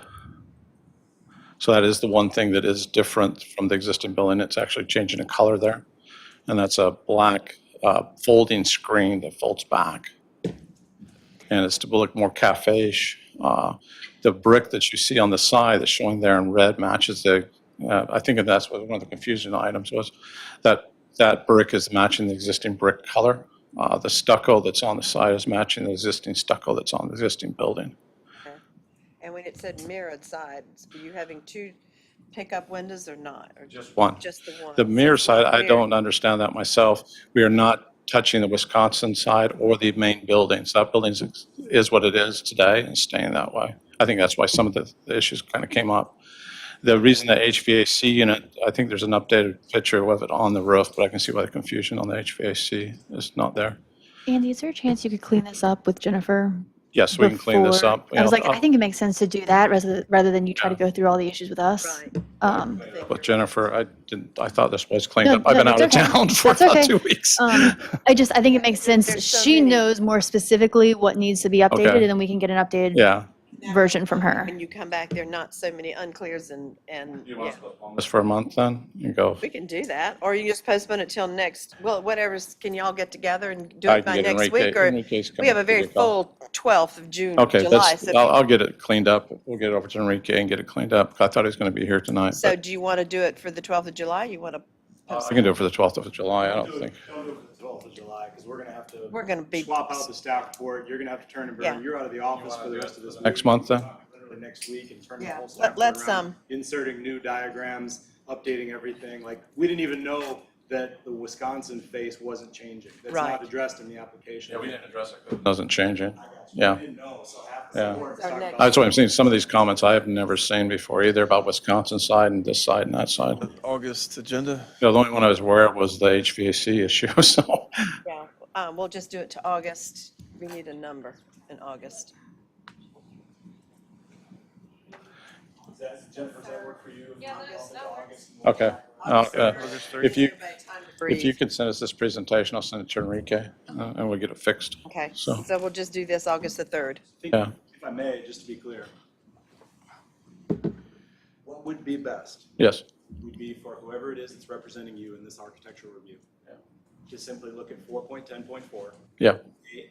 Speaker 10: So that is the one thing that is different from the existing building. It's actually changing the color there. And that's a black folding screen that folds back. And it's to look more cafe-ish. The brick that you see on the side that's showing there in red matches I think that's what one of the confusing items was. That brick is matching the existing brick color. The stucco that's on the side is matching the existing stucco that's on the existing building.
Speaker 1: And when it said mirrored sides, were you having two pickup windows or not? Or
Speaker 10: Just one.
Speaker 1: Just the one?
Speaker 10: The mirror side, I
Speaker 1: Mirror.
Speaker 10: don't understand that myself. We are not touching the Wisconsin side or the main buildings. That building is what it is today and staying that way. I think that's why some of the issues kind of came up. The reason the HVAC unit, I think there's an updated picture of it on the roof, but I can see why the confusion on the HVAC is not there.
Speaker 6: Andy, is there a chance you could clean this up with Jennifer?
Speaker 10: Yes, we can clean this
Speaker 6: before-
Speaker 10: up.
Speaker 6: I was like,
Speaker 10: I'll-
Speaker 6: I think it makes sense to do that rather than you try to go through all the issues with us.
Speaker 1: Right.
Speaker 10: But Jennifer, I thought this was cleaned
Speaker 6: No,
Speaker 10: up. I've been
Speaker 6: no,
Speaker 10: out of
Speaker 6: it's okay.
Speaker 10: town for
Speaker 6: That's
Speaker 10: about
Speaker 6: okay.
Speaker 10: 2 weeks.
Speaker 6: I think it makes sense.
Speaker 1: There's so
Speaker 6: She
Speaker 1: many-
Speaker 6: knows more specifically what needs to be updated,
Speaker 10: Okay.
Speaker 6: and then we can get an updated
Speaker 10: Yeah.
Speaker 6: version from her.
Speaker 1: When you come back, there are not so many unclears and, yeah.
Speaker 10: Just for a month then and go.
Speaker 1: We can do that, or you can just postpone it till next, well, whatever's, can y'all get together and do
Speaker 10: I
Speaker 1: it
Speaker 10: can
Speaker 1: by
Speaker 10: get
Speaker 1: next
Speaker 10: Enrique-
Speaker 1: week? Or
Speaker 10: Enrique's
Speaker 1: we have a
Speaker 10: coming
Speaker 1: very
Speaker 10: to the call.
Speaker 1: full 12th of June,
Speaker 10: Okay,
Speaker 1: July. So,
Speaker 10: I'll get it cleaned up. We'll get it over to Enrique and get it cleaned up. I thought he was going to be here tonight.
Speaker 1: so
Speaker 10: But
Speaker 1: do you want to do it for the 12th of July? You want to?
Speaker 10: I can do it for the 12th of July. I don't think.
Speaker 7: Don't do it for the 12th of July, because we're gonna have to.
Speaker 1: We're gonna be-
Speaker 7: Swap out the staff report, you're gonna have to turn and
Speaker 1: Yeah.
Speaker 7: burn, you're out of the office for the rest of this week.
Speaker 10: Next month then?
Speaker 7: Literally next week, and turn the
Speaker 1: Yeah.
Speaker 7: whole staff
Speaker 1: Let's,
Speaker 7: report around, inserting new diagrams, updating everything, like, we didn't even know that the Wisconsin face wasn't changing. That's
Speaker 1: Right.
Speaker 7: not addressed in the application.
Speaker 10: Yeah, we didn't address it. It doesn't change it. Yeah.
Speaker 7: I didn't know, so half the
Speaker 10: Yeah.
Speaker 7: board was
Speaker 1: Our
Speaker 7: talking
Speaker 1: next-
Speaker 7: about.
Speaker 10: That's what I'm saying. Some of these comments I have never seen before, either about Wisconsin side and this side and that side.
Speaker 3: August agenda?
Speaker 10: The only one I was aware of was the HVAC issue, so.
Speaker 1: Yeah, we'll just do it to August. We need a number in August.
Speaker 7: Jennifer, does that work for you? Yeah, that works.
Speaker 10: Okay. If you,
Speaker 1: Breathe.
Speaker 10: if you could send us this presentation, I'll send it to Enrique, and we'll get it fixed.
Speaker 1: Okay,
Speaker 10: So-
Speaker 1: so we'll just do this August the 3rd.
Speaker 10: Yeah.
Speaker 7: If I may, just to be clear. What would be best
Speaker 10: Yes.
Speaker 7: would be for whoever it is that's representing you in this architectural review. Just simply look at 4.10.4,
Speaker 10: Yeah.
Speaker 7: A,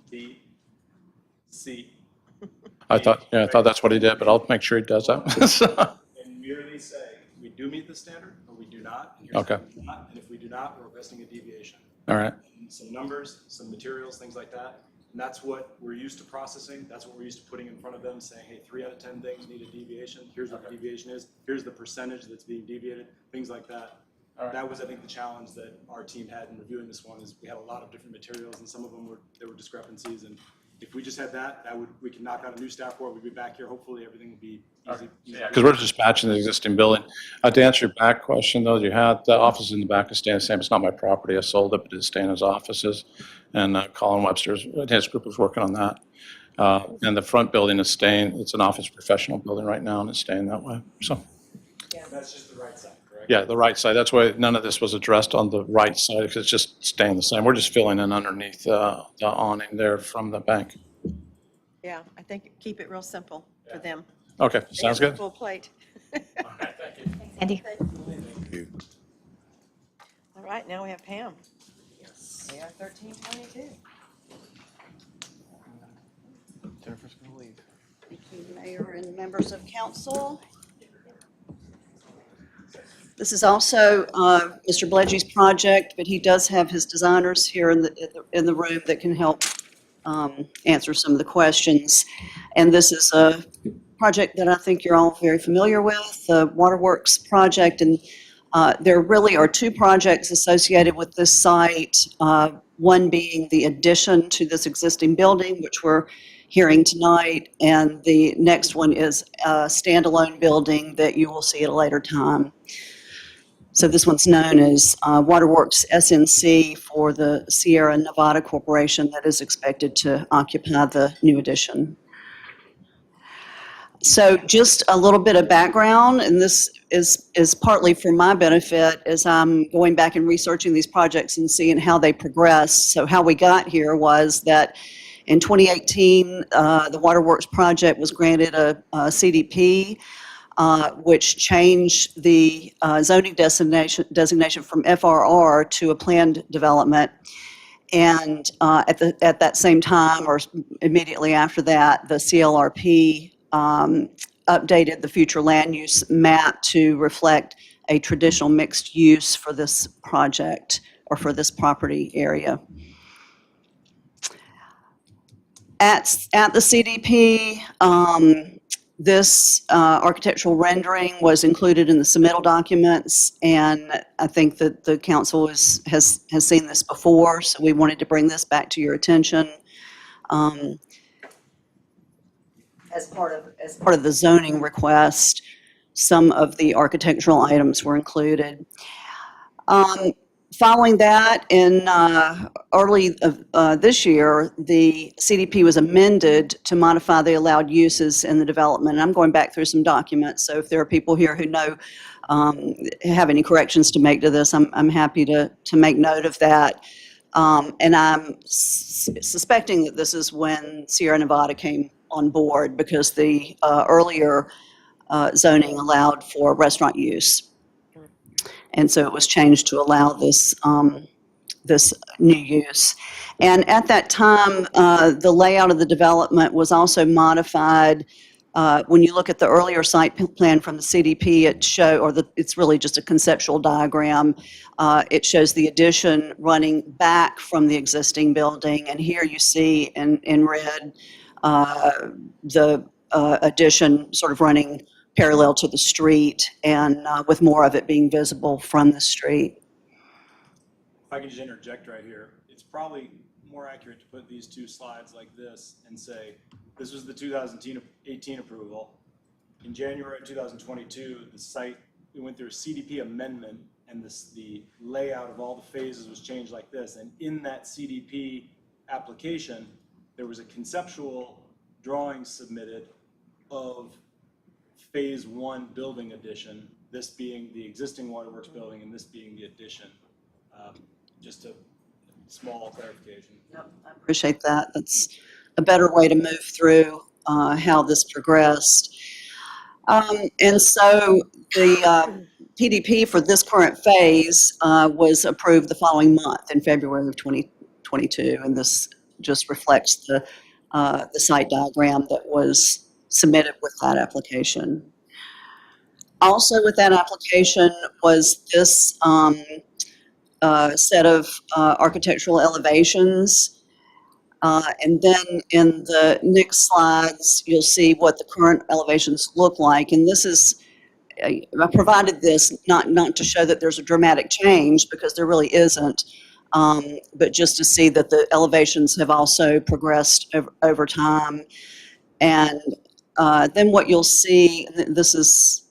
Speaker 7: B, C,
Speaker 10: I thought that's what he did, but I'll make sure he does that.
Speaker 7: and merely say, we do meet the standard, or we do not. And here's
Speaker 10: Okay.
Speaker 7: if we do not, and if we do not, we're requesting a deviation.
Speaker 10: All right.
Speaker 7: And some numbers, some materials, things like that. And that's what we're used to processing. That's what we're used to putting in front of them, saying, hey, 3 out of 10 things need a deviation. Here's what the deviation is. Here's the percentage that's being deviated, things like that. That was, I think, the challenge that our team had in reviewing this one, is we had a lot of different materials, and some of them there were discrepancies. And if we just had that, we could knock out a new staff report. We'd be back here. Hopefully, everything would be easy.
Speaker 10: Because we're just matching the existing building. To answer your back question, though, you had, the office in the back is staying the same. It's not my property. I sold it, but it's staying as offices. And Colin Webster's, his group was working on that. And the front building is staying, it's an office professional building right now, and it's staying that way. So,
Speaker 7: That's just the right side, correct?
Speaker 10: yeah, the right side. That's why none of this was addressed on the right side, because it's just staying the same. We're just filling in underneath the awning there from the bank.
Speaker 1: Yeah, I think keep it real simple for them.
Speaker 10: Okay,
Speaker 1: They
Speaker 10: sounds
Speaker 1: have a
Speaker 10: good.
Speaker 1: Full plate.
Speaker 6: Andy?
Speaker 1: All right, now we have Pam. Yes. AR 1322.
Speaker 3: Jennifer's going to leave.
Speaker 11: Thank you, Mayor and members of council. This is also Mr. Bledgie's project, but he does have his designers here in the room that can help answer some of the questions. And this is a project that I think you're all very familiar with, the Waterworks project. And there really are 2 projects associated with this site, one being the addition to this existing building, which we're hearing tonight, and the next one is a standalone building that you will see at a later time. So this one's known as Waterworks SNC for the Sierra Nevada Corporation that is expected to occupy the new addition. So just a little bit of background, and this is partly for my benefit as I'm going back and researching these projects and seeing how they progressed. So how we got here was that in 2018, the Waterworks project was granted a CDP, which changed the zoning designation from FRR to a planned development. And at that same time, or immediately after that, the CLRP updated the future land use map to reflect a traditional mixed use for this project or for this property area. At the CDP, this architectural rendering was included in the submittal documents, and I think that the council has seen this before, so we wanted to bring this back to your attention. As part of the zoning request, some of the architectural items were included. Following that, in early this year, the CDP was amended to modify the allowed uses in the development. And I'm going back through some documents, so if there are people here who know, have any corrections to make to this, I'm happy to make note of that. And I'm suspecting that this is when Sierra Nevada came on board, because the earlier zoning allowed for restaurant use. And so it was changed to allow this, this new use. And at that time, the layout of the development was also modified. When you look at the earlier site plan from the CDP, it's really just a conceptual diagram. It shows the addition running back from the existing building. And here you see in red the addition sort of running parallel to the street, and with more of it being visible from the street.
Speaker 7: if I can just interject right here, it's probably more accurate to put these two slides like this and say, this was the 2018 approval. In January of 2022, the site, we went through a CDP amendment, and the layout of all the phases was changed like this. And in that CDP application, there was a conceptual drawing submitted of phase 1 building addition, this being the existing waterworks building and this being the addition. Just a small clarification.
Speaker 11: Yep, I appreciate that. That's a better way to move through how this progressed. And so the PDP for this current phase was approved the following month in February of 2022, and this just reflects the site diagram that was submitted with that application. Also with that application was this set of architectural elevations. And then in the next slides, you'll see what the current elevations look like. And this is, I provided this not to show that there's a dramatic change, because there really isn't, but just to see that the elevations have also progressed over time. And then what you'll see, this is,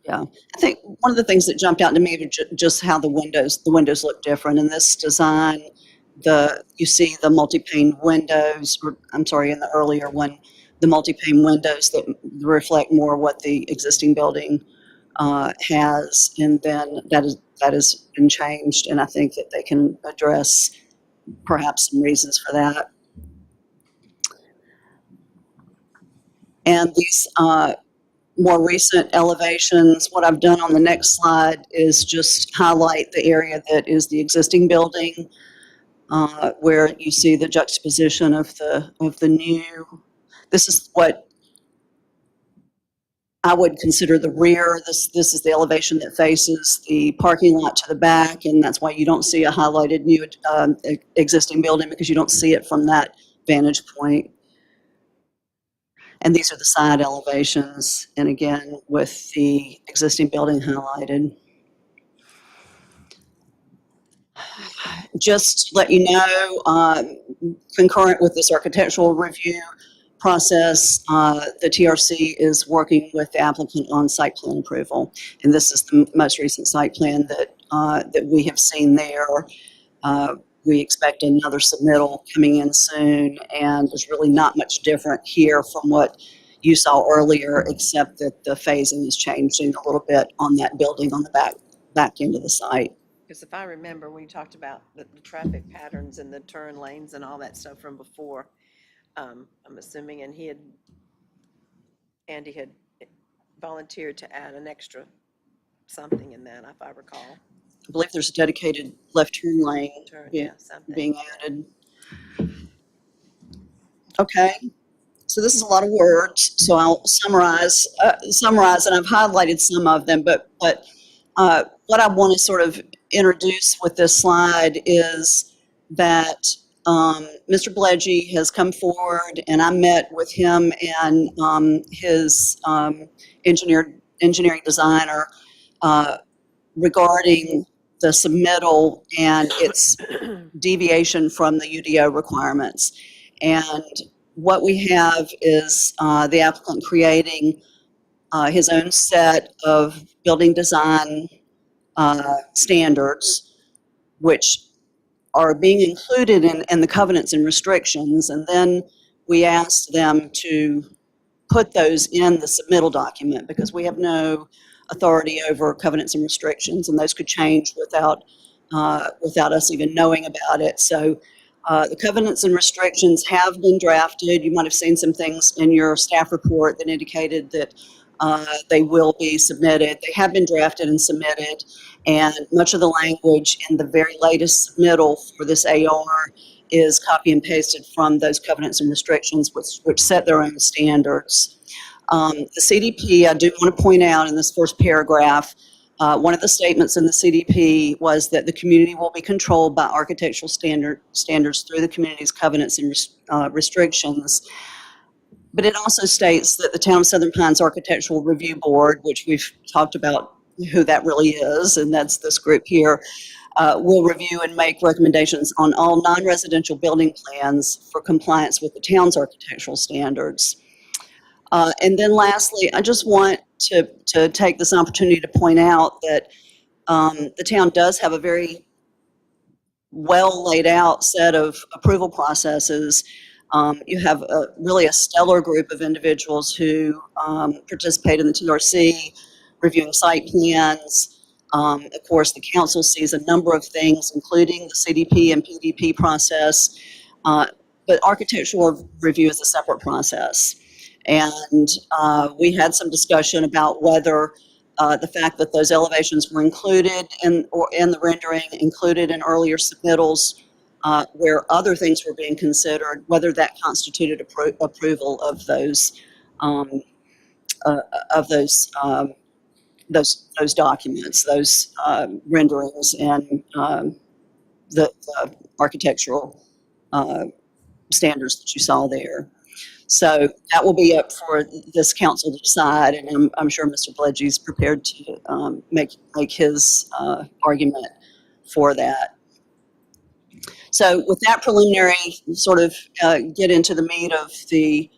Speaker 11: yeah, I think one of the things that jumped out to me was just how the windows look different. In this design, you see the multi-pane windows, or I'm sorry, in the earlier one, the multi-pane windows that reflect more what the existing building has, and then that has been changed, and I think that they can address perhaps some reasons for that. And these more recent elevations, what I've done on the next slide is just highlight the area that is the existing building, where you see the juxtaposition of the new. This is what I would consider the rear. This is the elevation that faces the parking lot to the back, and that's why you don't see a highlighted new existing building, because you don't see it from that vantage point. And these are the side elevations, and again, with the existing building highlighted. Just to let you know, concurrent with this architectural review process, the TRC is working with the applicant on site plan approval. And this is the most recent site plan that we have seen there. We expect another submittal coming in soon, and there's really not much different here from what you saw earlier, except that the phasing is changing a little bit on that building on the back end of the site.
Speaker 1: Because if I remember, we talked about the traffic patterns and the turn lanes and all that stuff from before. I'm assuming, and Andy had volunteered to add an extra something in that, if I recall.
Speaker 11: I believe there's a dedicated left turn lane
Speaker 1: Something.
Speaker 11: being added. Okay, so this is a lot of words, so I'll summarize, and I've highlighted some of them, but what I want to sort of introduce with this slide is that Mr. Bledgy has come forward, and I met with him and his engineering designer regarding the submittal and its deviation from the UDO requirements. And what we have is the applicant creating his own set of building design standards, which are being included in the covenants and restrictions. And then we asked them to put those in the submittal document, because we have no authority over covenants and restrictions, and those could change without us even knowing about it. So the covenants and restrictions have been drafted. You might have seen some things in your staff report that indicated that they will be submitted. They have been drafted and submitted, and much of the language in the very latest submittal for this AR is copy and pasted from those covenants and restrictions, which set their own standards. The CDP, I do want to point out in this first paragraph, one of the statements in the CDP was that the community will be controlled by architectural standards through the community's covenants and restrictions. But it also states that the Town of Southern Pines Architectural Review Board, which we've talked about who that really is, and that's this group here, will review and make recommendations on all non-residential building plans for compliance with the town's architectural standards. And then lastly, I just want to take this opportunity to point out that the town does have a very well laid out set of approval processes. You have really a stellar group of individuals who participate in the TRC, reviewing site plans. Of course, the council sees a number of things, including the CDP and PDP process, but architectural review is a separate process. And we had some discussion about whether the fact that those elevations were included in the rendering, included in earlier submittals, where other things were being considered, whether that constituted approval of those documents, those renderings, and the architectural standards that you saw there. So that will be up for this council to decide, and I'm sure Mr. Pledge is prepared to make his argument for that. So with that preliminary sort of get into the meat of the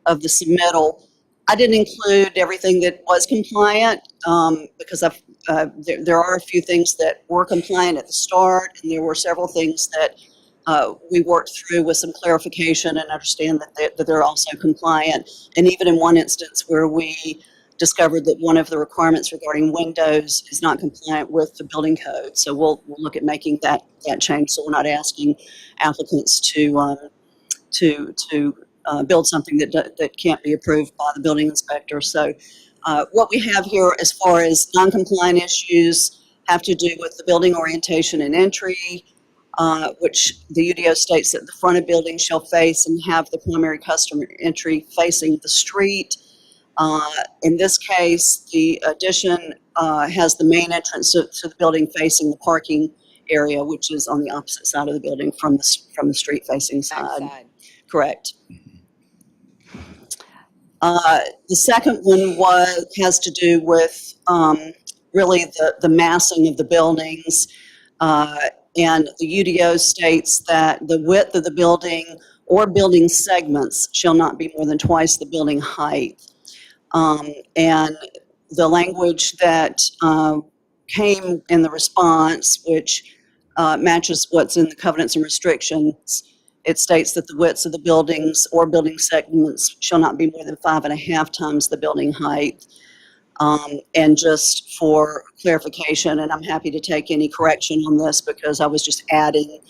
Speaker 11: submittal, I didn't include everything that was compliant because there are a few things that were compliant at the start, and there were several things that we worked through with some clarification and understand that they're also compliant. And even in one instance where we discovered that one of the requirements regarding windows is not compliant with the building code. So we'll look at making that change, so we're not asking applicants to build something that can't be approved by the building inspector. So what we have here as far as non-compliant issues have to do with the building orientation and entry, which the UDO states that the front of building shall face and have the primary customer entry facing the street. In this case, the addition has the main entrance to the building facing the parking area, which is on the opposite side of the building from the street facing side.
Speaker 1: Backside.
Speaker 11: Correct. The second one has to do with really the massing of the buildings. And the UDO states that the width of the building or building segments shall not be more than twice the building height. And the language that came in the response, which matches what's in the covenants and restrictions, it states that the widths of the buildings or building segments shall not be more than 5.5 times the building height. And just for clarification, and I'm happy to take any correction on this because I was just adding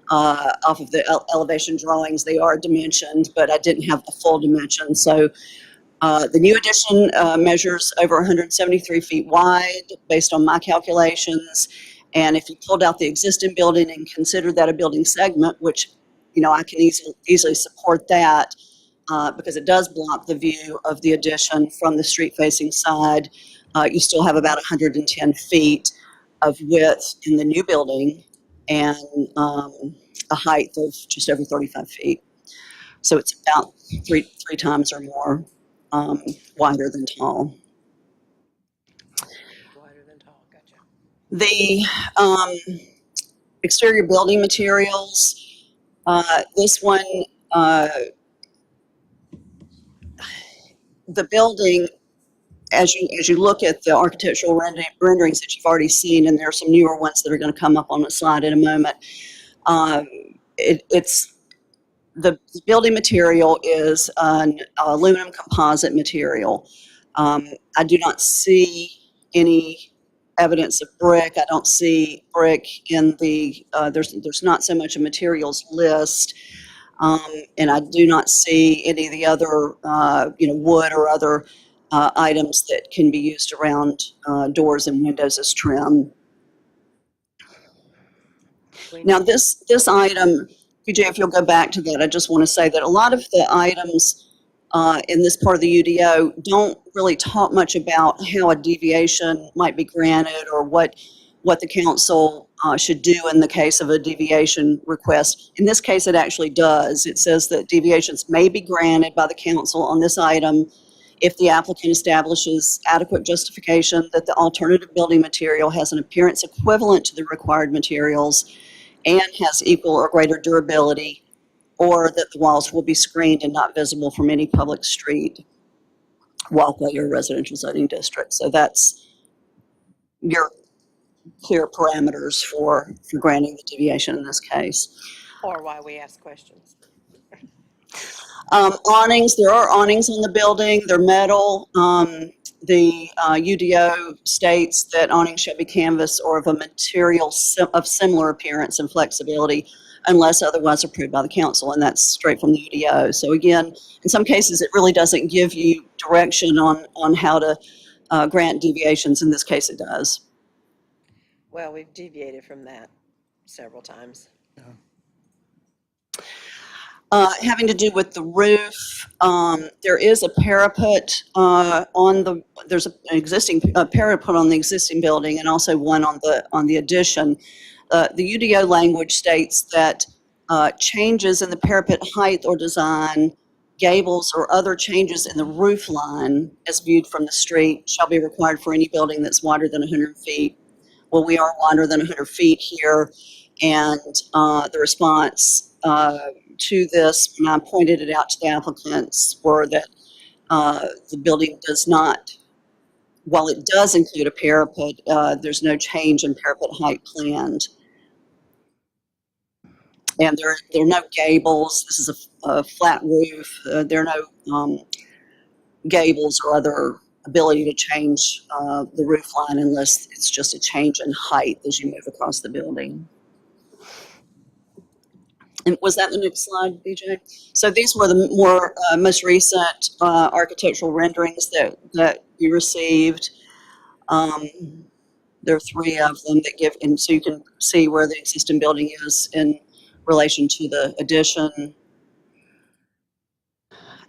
Speaker 11: off of the elevation drawings, they are dimensioned, but I didn't have the full dimension. So the new addition measures over 173 feet wide based on my calculations. And if you pulled out the existing building and considered that a building segment, which, you know, I can easily support that, because it does block the view of the addition from the street-facing side. You still have about 110 feet of width in the new building and a height of just over 35 feet. So it's about three times or more wider than tall.
Speaker 1: Wider than tall, gotcha.
Speaker 11: The exterior building materials, this one, the building, as you look at the architectural renderings that you've already seen, and there are some newer ones that are going to come up on the slide in a moment, it's the building material is an aluminum composite material. I do not see any evidence of brick. I don't see brick in the, there's not so much a materials list. And I do not see any of the other, wood or other items that can be used around doors and windows as trim. Now, this item, PJ, if you'll go back to that, I just want to say that a lot of the items in this part of the UDO don't really talk much about how a deviation might be granted or what the council should do in the case of a deviation request. In this case, it actually does. It says that deviations may be granted by the council on this item if the applicant establishes adequate justification that the alternative building material has an appearance equivalent to the required materials and has equal or greater durability, or that the walls will be screened and not visible from any public street, walkway, or residential zoning district. So that's your clear parameters for granting the deviation in this case.
Speaker 1: Or why we ask questions.
Speaker 11: Awnings, there are awnings on the building. They're metal. The UDO states that awnings shall be canvas or of a material of similar appearance and flexibility unless otherwise approved by the council, and that's straight from the UDO. So again, in some cases, it really doesn't give you direction on how to grant deviations. In this case, it does.
Speaker 1: Well, we've deviated from that several times.
Speaker 11: Having to do with the roof, there is a parapet there's an existing parapet on the existing building and also one on the addition. The UDO language states that changes in the parapet height or design, gables, or other changes in the roof line as viewed from the street shall be required for any building that's wider than 100 feet. Well, we are wider than 100 feet here, and the response to this, when I pointed it out to the applicants, were that the building does not, while it does include a parapet, there's no change in parapet height planned. And there are no gables. This is a flat roof. There are no gables or other ability to change the roof line unless it's just a change in height as you move across the building. And was that the next slide, BJ? So these were the most recent architectural renderings that we received. There are 3 of them that give, and so you can see where the existing building is in relation to the addition,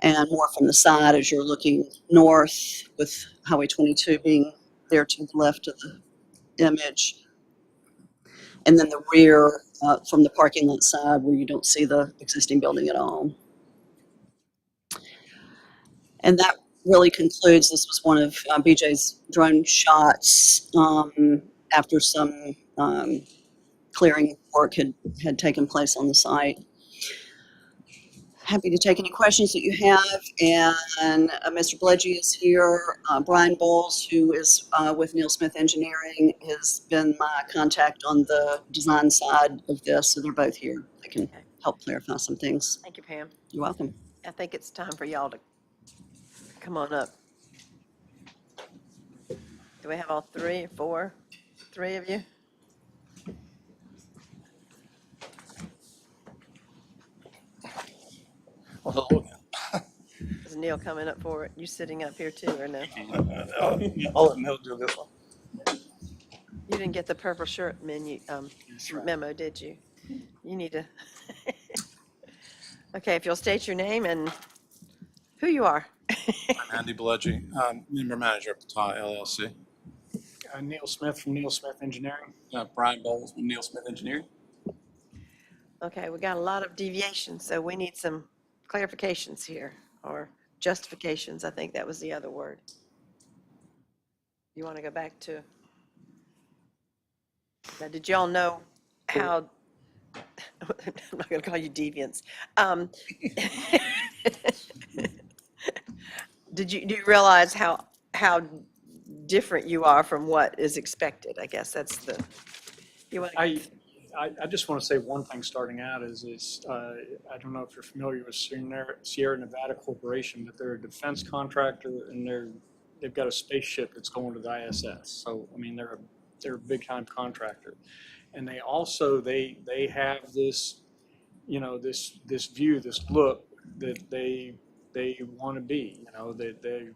Speaker 11: and more from the side as you're looking north, with Highway 22 being there to the left of the image. And then the rear from the parking lot side where you don't see the existing building at all. And that really concludes, this was one of BJ's drone shots after some clearing work had taken place on the site. Happy to take any questions that you have, and Mr. Bledgy is here. Brian Bowles, who is with Neil Smith Engineering, has been my contact on the design side of this, so they're both here. They can help clarify some things.
Speaker 1: Thank you, Pam.
Speaker 11: You're welcome.
Speaker 1: I think it's time for y'all to come on up. Do we have all 3 or 4? 3 of you?
Speaker 10: Well, hello
Speaker 1: Is Neil coming up for it? You sitting up here too, or no?
Speaker 10: again. I'll let Neil do this one.
Speaker 1: You didn't get the purple shirt memo, did you? You need to. Okay, if you'll state your name and who you are.
Speaker 10: I'm Andy Bledgy, member manager of Patah LLC.
Speaker 12: Neil Smith from Neil Smith Engineering.
Speaker 10: Brian Bowles from Neil Smith Engineering.
Speaker 1: Okay, we got a lot of deviations, so we need some clarifications here, or justifications. I think that was the other word. You want to go back to? Now, did y'all know how? I'm not going to call you deviants. Do you realize how different you are from what is expected? I guess that's the. You want to?
Speaker 12: I just want to say one thing starting out is I don't know if you're familiar with Sierra Nevada Corporation, but they're a defense contractor, and they've got a spaceship that's going to the ISS. So I mean they're a big time contractor, and they also they have this, you know, this view, this look that they want to be, you know, that they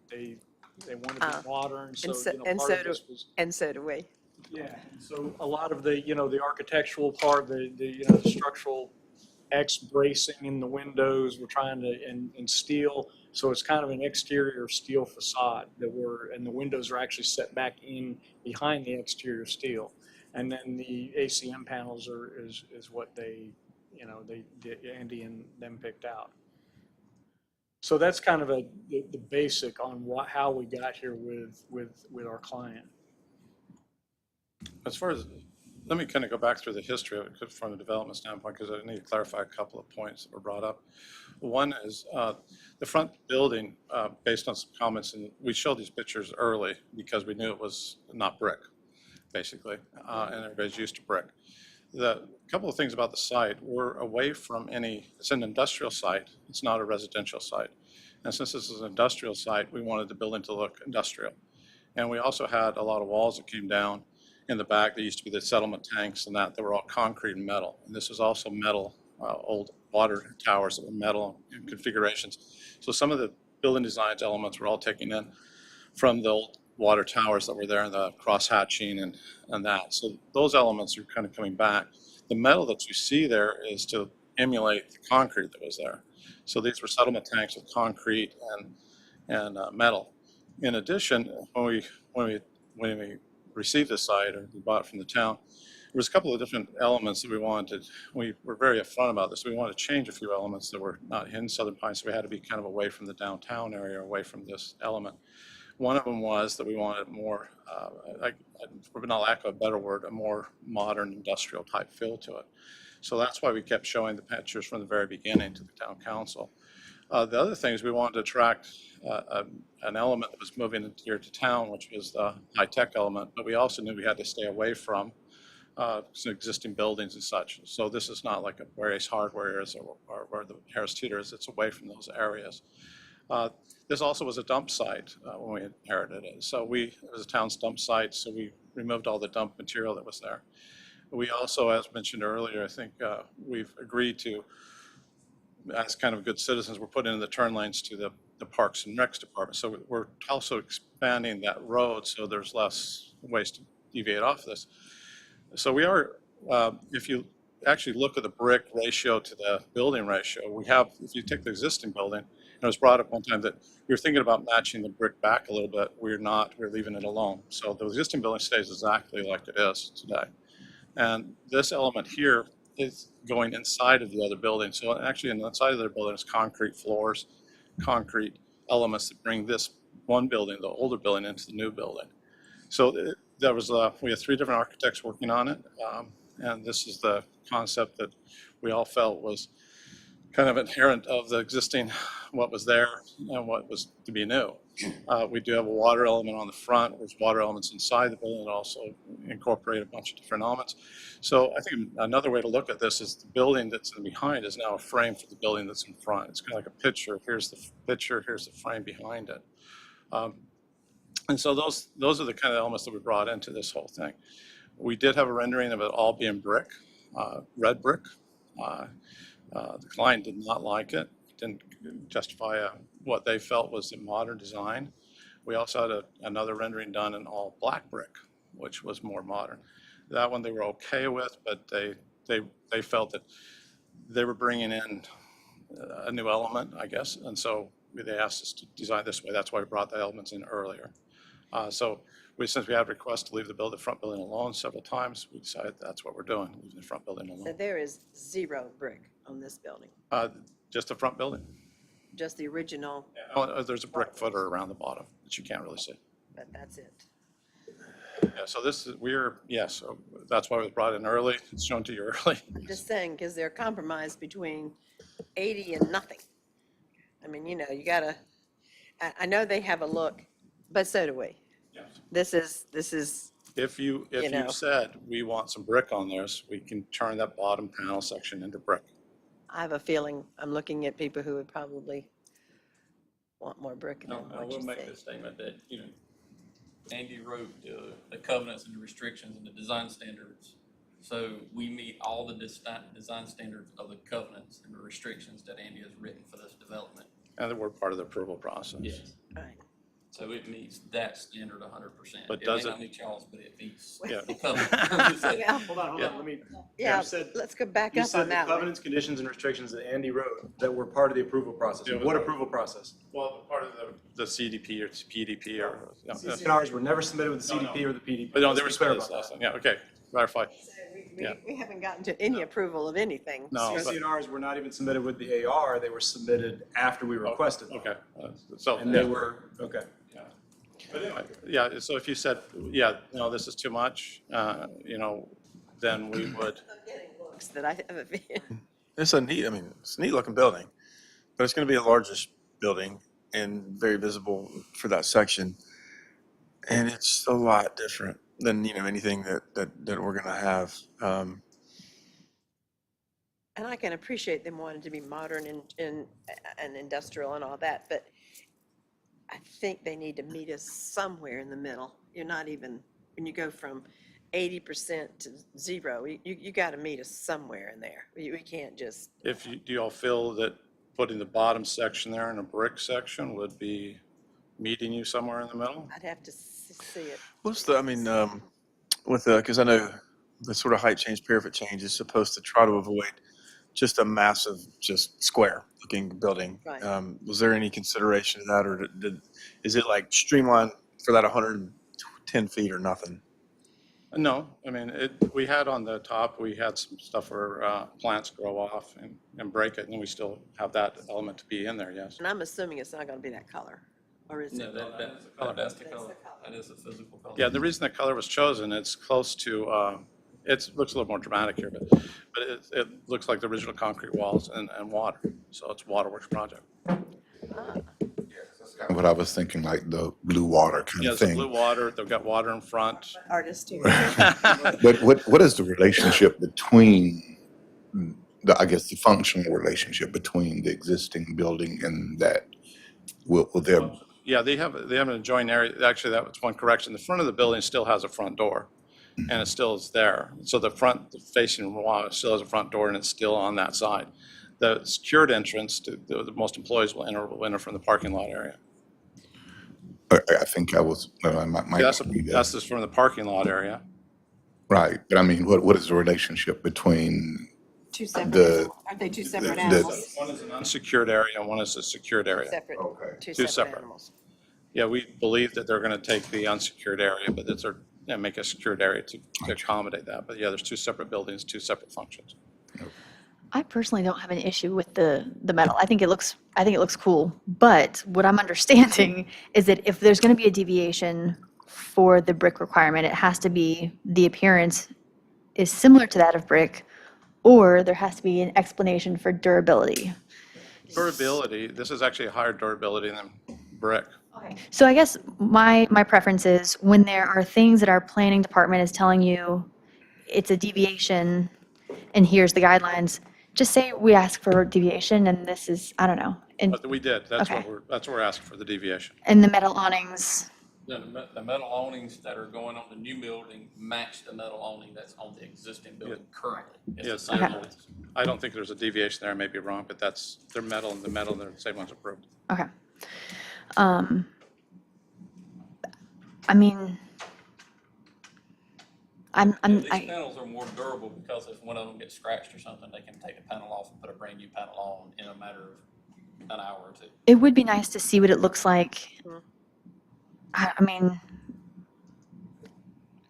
Speaker 12: want to be modern. So
Speaker 1: and so do we.
Speaker 12: Yeah, so a lot of the, you know, the architectural part, the you know, the structural X bracing in the windows, we're trying to, and steel. So it's kind of an exterior steel facade and the windows are actually set back in behind the exterior steel. And then the ACM panels is what they, you know, Andy and them picked out. So that's kind of the basic on how we got here with our client.
Speaker 10: As far as, let me kind of go back through the history of it from a development standpoint, because I need to clarify a couple of points that were brought up. One is the front building, based on some comments, and we showed these pictures early because we knew it was not brick, basically, and everybody's used to brick. The couple of things about the site, we're away from it's an industrial site, it's not a residential site. And since this is an industrial site, we wanted the building to look industrial. And we also had a lot of walls that came down in the back. There used to be the settlement tanks and that were all concrete and metal. And this was also metal, old water towers that were metal in configurations. So some of the building designs elements were all taken in from the old water towers that were there and the cross hatching and that. So those elements are kind of coming back. The metal that you see there is to emulate the concrete that was there. So these were settlement tanks with concrete and metal. In addition, when we received the site or we bought it from the town, there was a couple of different elements that we wanted. We were very upfront about this. We wanted to change a few elements that were not in Southern Pines, so we had to be kind of away from the downtown area, away from this element. One of them was that we wanted more, for not lack of a better word, a more modern industrial type feel to it. So that's why we kept showing the pictures from the very beginning to the town council. The other thing is we wanted to attract an element that was moving here to town, which was the high-tech element, but we also knew we had to stay away from some existing buildings and such. So this is not like where Ace Hardware is or where the Harris Teeter is. It's away from those areas. This also was a dump site when we inherited it. So it was a town's dump site, so we removed all the dump material that was there. We also, as mentioned earlier, I think we've agreed to, as kind of good citizens, we're putting in the turn lanes to the Parks and Recs department. So we're also expanding that road so there's less ways to deviate off this. So we are, if you actually look at the brick ratio to the building ratio, we have, if you take the existing building, and it was brought up one time that we were thinking about matching the brick back a little bit. We're not, we're leaving it alone. So the existing building stays exactly like it is today. And this element here is going inside of the other building. So actually, inside of the building is concrete floors, concrete elements that bring this one building, the older building, into the new building. So there was we had 3 different architects working on it, and this is the concept that we all felt was kind of inherent of the existing, what was there and what was to be new. We do have a water element on the front. There's water elements inside the building that also incorporate a bunch of different elements. So I think another way to look at this is the building that's in behind is now a frame for the building that's in front. It's kind of like a picture. Here's the picture, here's the frame behind it. And so those are the kind of elements that we brought into this whole thing. We did have a rendering of it all being brick, red brick. The client did not like it, didn't justify what they felt was a modern design. We also had another rendering done in all black brick, which was more modern. That one they were okay with, but they felt that they were bringing in a new element, I guess, and so they asked us to design this way. That's why we brought the elements in earlier. So since we had requests to leave the front building alone several times, we decided that's what we're doing, leaving the front building alone.
Speaker 1: So there is 0 brick on this building,
Speaker 10: Just the front building.
Speaker 1: just the original,
Speaker 10: There's a brick footer around the bottom that you can't really see.
Speaker 1: but that's it.
Speaker 10: Yeah, so this is, yes, that's why it was brought in early. It's shown to you early.
Speaker 1: I'm just saying, because they're compromised between 80 and nothing. I mean, you gotta, I know they have a look, but so do we.
Speaker 10: Yes.
Speaker 1: This is,
Speaker 10: If you
Speaker 1: know.
Speaker 10: said, we want some brick on this, we can turn that bottom panel section into brick.
Speaker 1: I have a feeling, I'm looking at people who would probably want more brick than
Speaker 13: No, I
Speaker 1: what
Speaker 13: will
Speaker 1: you
Speaker 13: make
Speaker 1: say.
Speaker 13: the statement that, Andy wrote the covenants and the restrictions and the design standards. So we meet all the design standards of the covenants and the restrictions that Andy has written for this development.
Speaker 10: And we're part of the approval process.
Speaker 13: Yes.
Speaker 1: Right.
Speaker 13: So it meets that standard 100%.
Speaker 10: But
Speaker 13: It
Speaker 10: does
Speaker 13: may
Speaker 10: it-
Speaker 13: not meet y'all's, but it meets
Speaker 10: Yeah.
Speaker 13: the covenant.
Speaker 1: Yeah,
Speaker 12: Hold on, let me.
Speaker 1: yeah,
Speaker 7: you said-
Speaker 1: let's go back
Speaker 7: You
Speaker 1: up
Speaker 7: said
Speaker 1: on
Speaker 7: the
Speaker 1: that one.
Speaker 7: covenants, conditions, and restrictions that Andy wrote that were part of the approval process.
Speaker 10: Yeah,
Speaker 7: What approval process?
Speaker 10: Well, part of the CDP or PDP or.
Speaker 7: CCNRs were never submitted with the
Speaker 10: No,
Speaker 7: CDP or the PDP.
Speaker 10: But no, they were
Speaker 7: Let's be clear
Speaker 10: submitted
Speaker 7: about
Speaker 10: last
Speaker 7: that.
Speaker 10: time. Yeah, okay, clarify.
Speaker 1: So We haven't gotten to any approval of anything.
Speaker 10: No, but-
Speaker 7: CCNRs were not even submitted with the AR, they were submitted after we requested them.
Speaker 10: Okay, so.
Speaker 7: And they were, okay. But anyway,
Speaker 10: Yeah, so if you said, yeah, no, this is too much, then we would,
Speaker 1: I'm getting looks that I haven't been.
Speaker 3: It's a neat, I mean, it's a neat looking building, but it's going to be the largest building and very visible for that section. And it's a lot different than, anything that we're going to have.
Speaker 1: And I can appreciate them wanting to be modern and industrial and all that, but I think they need to meet us somewhere in the middle. You're not even, when you go from 80% to 0, you got to meet us somewhere in there. We can't just,
Speaker 10: do you all feel that putting the bottom section there in a brick section would be meeting you somewhere in the middle?
Speaker 1: I'd have to see it.
Speaker 3: What's the, I mean, because I know the sort of height change, parapet change is supposed to try to avoid just a massive, just square looking building.
Speaker 1: Right.
Speaker 3: Was there any consideration of that, or is it like streamlined for that 110 feet or nothing?
Speaker 10: No, I mean, we had on the top, we had some stuff where plants grow off and break it, and we still have that element to be in there, yes.
Speaker 1: And I'm assuming it's not going to be that color, or is
Speaker 13: No,
Speaker 1: it?
Speaker 13: that's the color. That's the color. That is the physical color.
Speaker 10: Yeah, the reason that color was chosen, it's close to, it looks a little more dramatic here, but it looks like the original concrete walls and water, so it's a waterworks project.
Speaker 4: That's kind of what I was thinking, like the blue water kind
Speaker 10: Yeah,
Speaker 4: of
Speaker 10: it's a
Speaker 4: thing.
Speaker 10: blue water, they've got water in front.
Speaker 1: Artist too.
Speaker 4: But what is the relationship between, I guess, the functional relationship between the existing building and that? Will there,
Speaker 10: Yeah, they have an adjoining area, actually, that was one correction, the front of the building still has a front door, and it still is there. So the front facing wall still has a front door, and it's still on that side. The secured entrance, the most employees will enter from the parking lot area.
Speaker 4: I think I was, I might
Speaker 10: That's
Speaker 4: not be there.
Speaker 10: just from the parking lot area.
Speaker 4: Right, but I mean, what is the relationship between
Speaker 1: Two separate,
Speaker 4: the,
Speaker 1: are they two separate
Speaker 4: the-
Speaker 1: animals?
Speaker 10: One is an unsecured area, and one is a secured area.
Speaker 1: Separate,
Speaker 4: Okay.
Speaker 1: two
Speaker 10: Two
Speaker 1: separate
Speaker 10: separate.
Speaker 1: animals.
Speaker 10: Yeah, we believe that they're going to take the unsecured area, but that's make a secured area to accommodate that. But yeah, there's two separate buildings, two separate functions.
Speaker 6: I personally don't have an issue with the metal. I think it looks cool. But what I'm understanding is that if there's going to be a deviation for the brick requirement, it has to be the appearance is similar to that of brick, or there has to be an explanation for durability.
Speaker 10: Durability, this is actually a higher durability than brick.
Speaker 6: So I guess my preference is when there are things that our planning department is telling you it's a deviation and here's the guidelines, just say we ask for deviation and this is, I don't know. And,
Speaker 10: But we did, that's
Speaker 6: Okay.
Speaker 10: what we're asking for, the deviation.
Speaker 6: and the metal awnings,
Speaker 13: The metal awnings that are going on the new building match the metal awning that's on the existing building currently. It's the
Speaker 10: Yes.
Speaker 13: same
Speaker 6: Okay.
Speaker 13: awnings.
Speaker 10: I don't think there's a deviation there, I may be wrong, but they're metal, and they're the same ones approved.
Speaker 6: okay. I mean,
Speaker 13: These panels are more durable because if one of them gets scratched or something, they can take the panel off and put a brand new panel on in a matter of an hour or two.
Speaker 6: it would be nice to see what it looks like. I mean,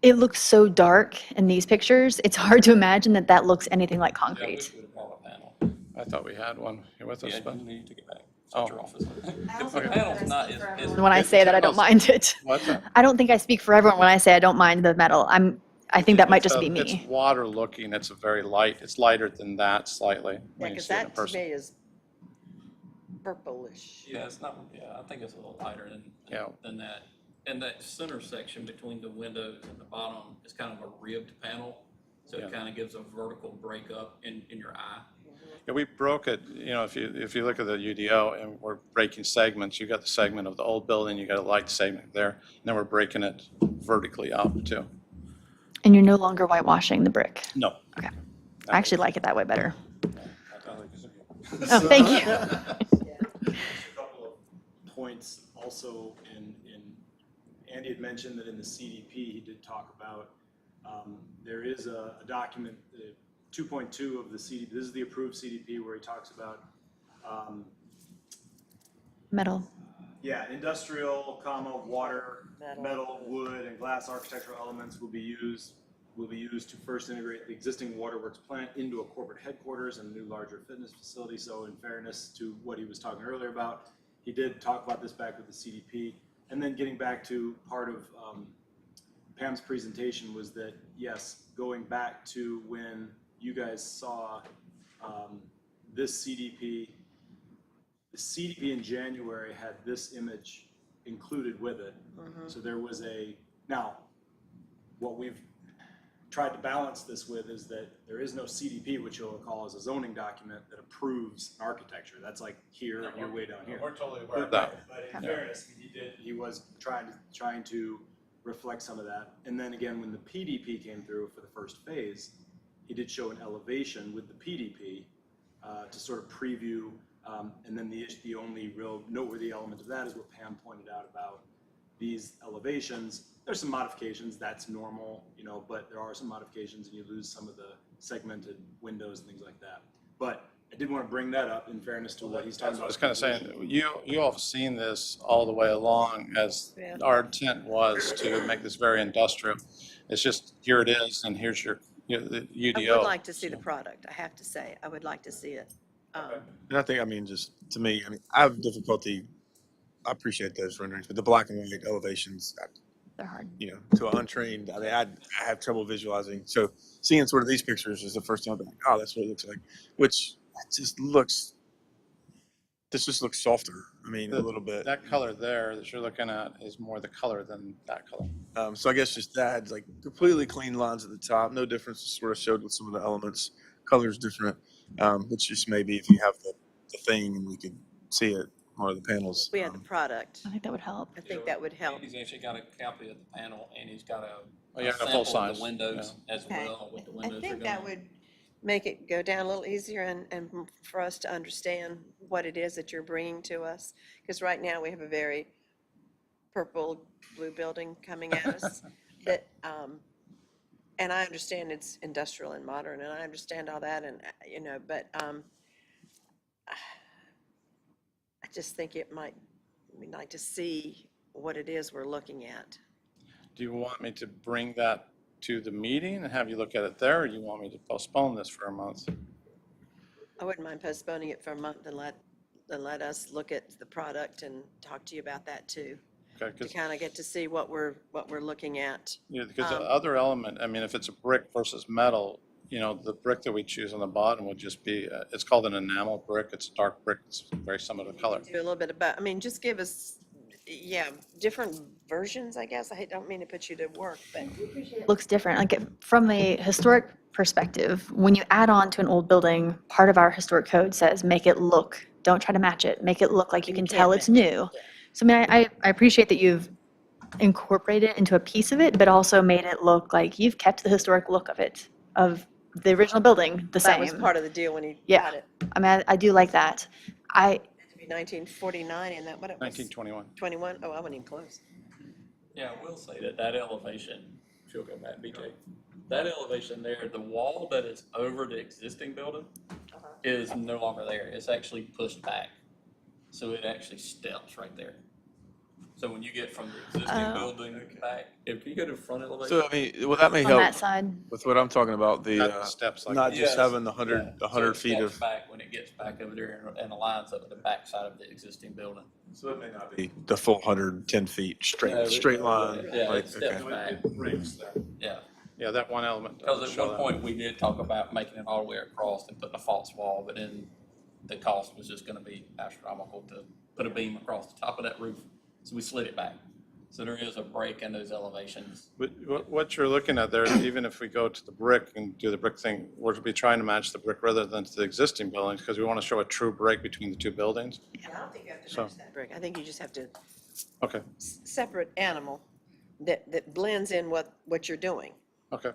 Speaker 6: it looks so dark in these pictures. It's hard to imagine that looks anything like
Speaker 13: Yeah, we
Speaker 6: concrete.
Speaker 13: would have bought a panel.
Speaker 10: I thought we had one here with us,
Speaker 13: Yeah,
Speaker 10: but,
Speaker 13: you took it back. It's
Speaker 10: Oh.
Speaker 13: at your office. The panel's not, it's.
Speaker 6: When I say that, I don't mind it.
Speaker 10: what's that?
Speaker 6: I don't think I speak for everyone when I say I don't mind the metal. I think that might just be
Speaker 10: It's
Speaker 6: me.
Speaker 10: water looking, it's a very light, it's lighter than that slightly
Speaker 1: Yeah,
Speaker 10: when you
Speaker 1: because
Speaker 10: see it in
Speaker 1: that to
Speaker 10: person.
Speaker 1: me is purplish.
Speaker 13: Yeah, it's not, yeah, I think it's a little lighter
Speaker 10: Yeah.
Speaker 13: than that. And that center section between the windows and the bottom is kind of a ribbed panel. So
Speaker 10: Yeah.
Speaker 13: it kind of gives a vertical breakup in your eye.
Speaker 10: Yeah, we broke it, if you look at the UDO and we're breaking segments, you got the segment of the old building, you got a light segment there, and then we're breaking it vertically up too.
Speaker 6: And you're no longer whitewashing the brick.
Speaker 10: No.
Speaker 6: Okay. I actually like it that way better.
Speaker 10: I think it's-
Speaker 6: Oh, thank you.
Speaker 7: A couple of points also Andy had mentioned that in the CDP, he did talk about, there is a document, 2.2 of the CDP, this is the approved CDP where he talks about,
Speaker 6: Metal.
Speaker 7: yeah, industrial, water,
Speaker 1: Metal.
Speaker 7: metal, wood, and glass architectural elements will be used will be used to first integrate the existing waterworks plant into a corporate headquarters and a new larger fitness facility. So in fairness to what he was talking earlier about, he did talk about this back with the CDP. And then getting back to part of Pam's presentation was that, yes, going back to when you guys saw this CDP, the CDP in January had this image included with it. So there was now, what we've tried to balance this with is that there is no CDP, which you'll recall is a zoning document that approves architecture. That's like here, and you're way down here.
Speaker 10: We're totally aware of that.
Speaker 7: But in fairness, he was trying to reflect some of that. And then again, when the PDP came through for the first phase, he did show an elevation with the PDP to sort of preview. And then the only real noteworthy element of that is what Pam pointed out about these elevations. There's some modifications, that's normal, but there are some modifications and you lose some of the segmented windows and things like that. But I did want to bring that up in fairness to what he's talking about.
Speaker 10: I was kind of saying, you all have seen this all the way along as our intent was to make this very industrial. It's just, here it is, and here's your, the UDO.
Speaker 1: I would like to see the product, I have to say. I would like to see it.
Speaker 3: And I think, just to me, I have difficulty, I appreciate those renderings, but the black and white elevations,
Speaker 6: They're hard.
Speaker 3: to an untrained, I have trouble visualizing. So seeing sort of these pictures is the first time I'm like, oh, that's what it looks like, which this just looks softer. A little bit.
Speaker 10: That color there that you're looking at is more the color than that color.
Speaker 3: So I guess just that, like completely clean lines at the top, no difference, sort of showed with some of the elements. Color's different, which just maybe if you have the thing and we could see it, or the panels.
Speaker 1: We had the product.
Speaker 6: I think that would help.
Speaker 1: I think that would help.
Speaker 13: He's actually got a copy of the panel, and he's got
Speaker 10: Oh, yeah,
Speaker 13: a
Speaker 10: the full
Speaker 13: sample of
Speaker 10: size,
Speaker 13: the windows as
Speaker 1: Okay.
Speaker 13: well, what the
Speaker 1: I
Speaker 13: windows are
Speaker 1: think that
Speaker 13: going.
Speaker 1: would make it go down a little easier and for us to understand what it is that you're bringing to us. Because right now, we have a very purple, blue building coming at us that, and I understand it's industrial and modern, and I understand all that, and, but I just think we'd like to see what it is we're looking at.
Speaker 10: Do you want me to bring that to the meeting and have you look at it there, or you want me to postpone this for a month?
Speaker 1: I wouldn't mind postponing it for a month and let us look at the product and talk to you about that too.
Speaker 10: Okay,
Speaker 1: To kind of get to see what we're looking at.
Speaker 10: because the other element, if it's a brick versus metal, the brick that we choose on the bottom would just be, it's called an enamel brick. It's a dark brick. It's very similar to color.
Speaker 1: Do a little bit about, just give us, different versions, I guess. I don't mean to put you to work, but.
Speaker 6: It looks different. Like from a historic perspective, when you add on to an old building, part of our historic code says, make it look, don't try to match it, make it look like you can tell it's new. So I appreciate that you've incorporated it into a piece of it, but also made it look like you've kept the historic look of it, of the original building the same.
Speaker 1: That was part of the deal when he
Speaker 6: Yeah.
Speaker 1: got it.
Speaker 6: I do like that.
Speaker 1: It'd be 1949 and that, what it was?
Speaker 10: 1921.
Speaker 1: 21? Oh, I wasn't even close.
Speaker 13: Yeah, I will say that elevation, if you'll go back, BJ, that elevation there, the wall that is over the existing building is no longer there. It's actually pushed back. So it actually steps right there. So when you get from the existing building back, if you go to front elevation.
Speaker 3: So, that may
Speaker 6: On
Speaker 3: help
Speaker 6: that side.
Speaker 3: with what I'm talking about,
Speaker 10: That steps like
Speaker 3: not
Speaker 10: that.
Speaker 3: just
Speaker 13: Yes.
Speaker 3: having the 100
Speaker 13: So it
Speaker 3: feet
Speaker 13: steps
Speaker 3: of.
Speaker 13: back when it gets back over there and aligns up with the backside of the existing building.
Speaker 3: So it may not be the full 110 feet
Speaker 13: No,
Speaker 3: straight line.
Speaker 13: Yeah,
Speaker 3: like,
Speaker 13: it steps
Speaker 3: okay.
Speaker 13: back. Yeah.
Speaker 10: Yeah, that one element.
Speaker 13: Because
Speaker 10: doesn't
Speaker 13: at
Speaker 10: show
Speaker 13: one
Speaker 10: that.
Speaker 13: point, we did talk about making it all the way across and putting a false wall, but then the cost was just gonna be astronomical to put a beam across the top of that roof. So we slid it back. So there is a break in those elevations.
Speaker 10: But what you're looking at there, even if we go to the brick and do the brick thing, we're to be trying to match the brick rather than to the existing buildings, because we want to show a true break between the two buildings.
Speaker 1: I don't think you have to
Speaker 10: So-
Speaker 1: match that brick. I think you just have to,
Speaker 10: Okay,
Speaker 1: separate animal that blends in what you're doing.
Speaker 10: okay.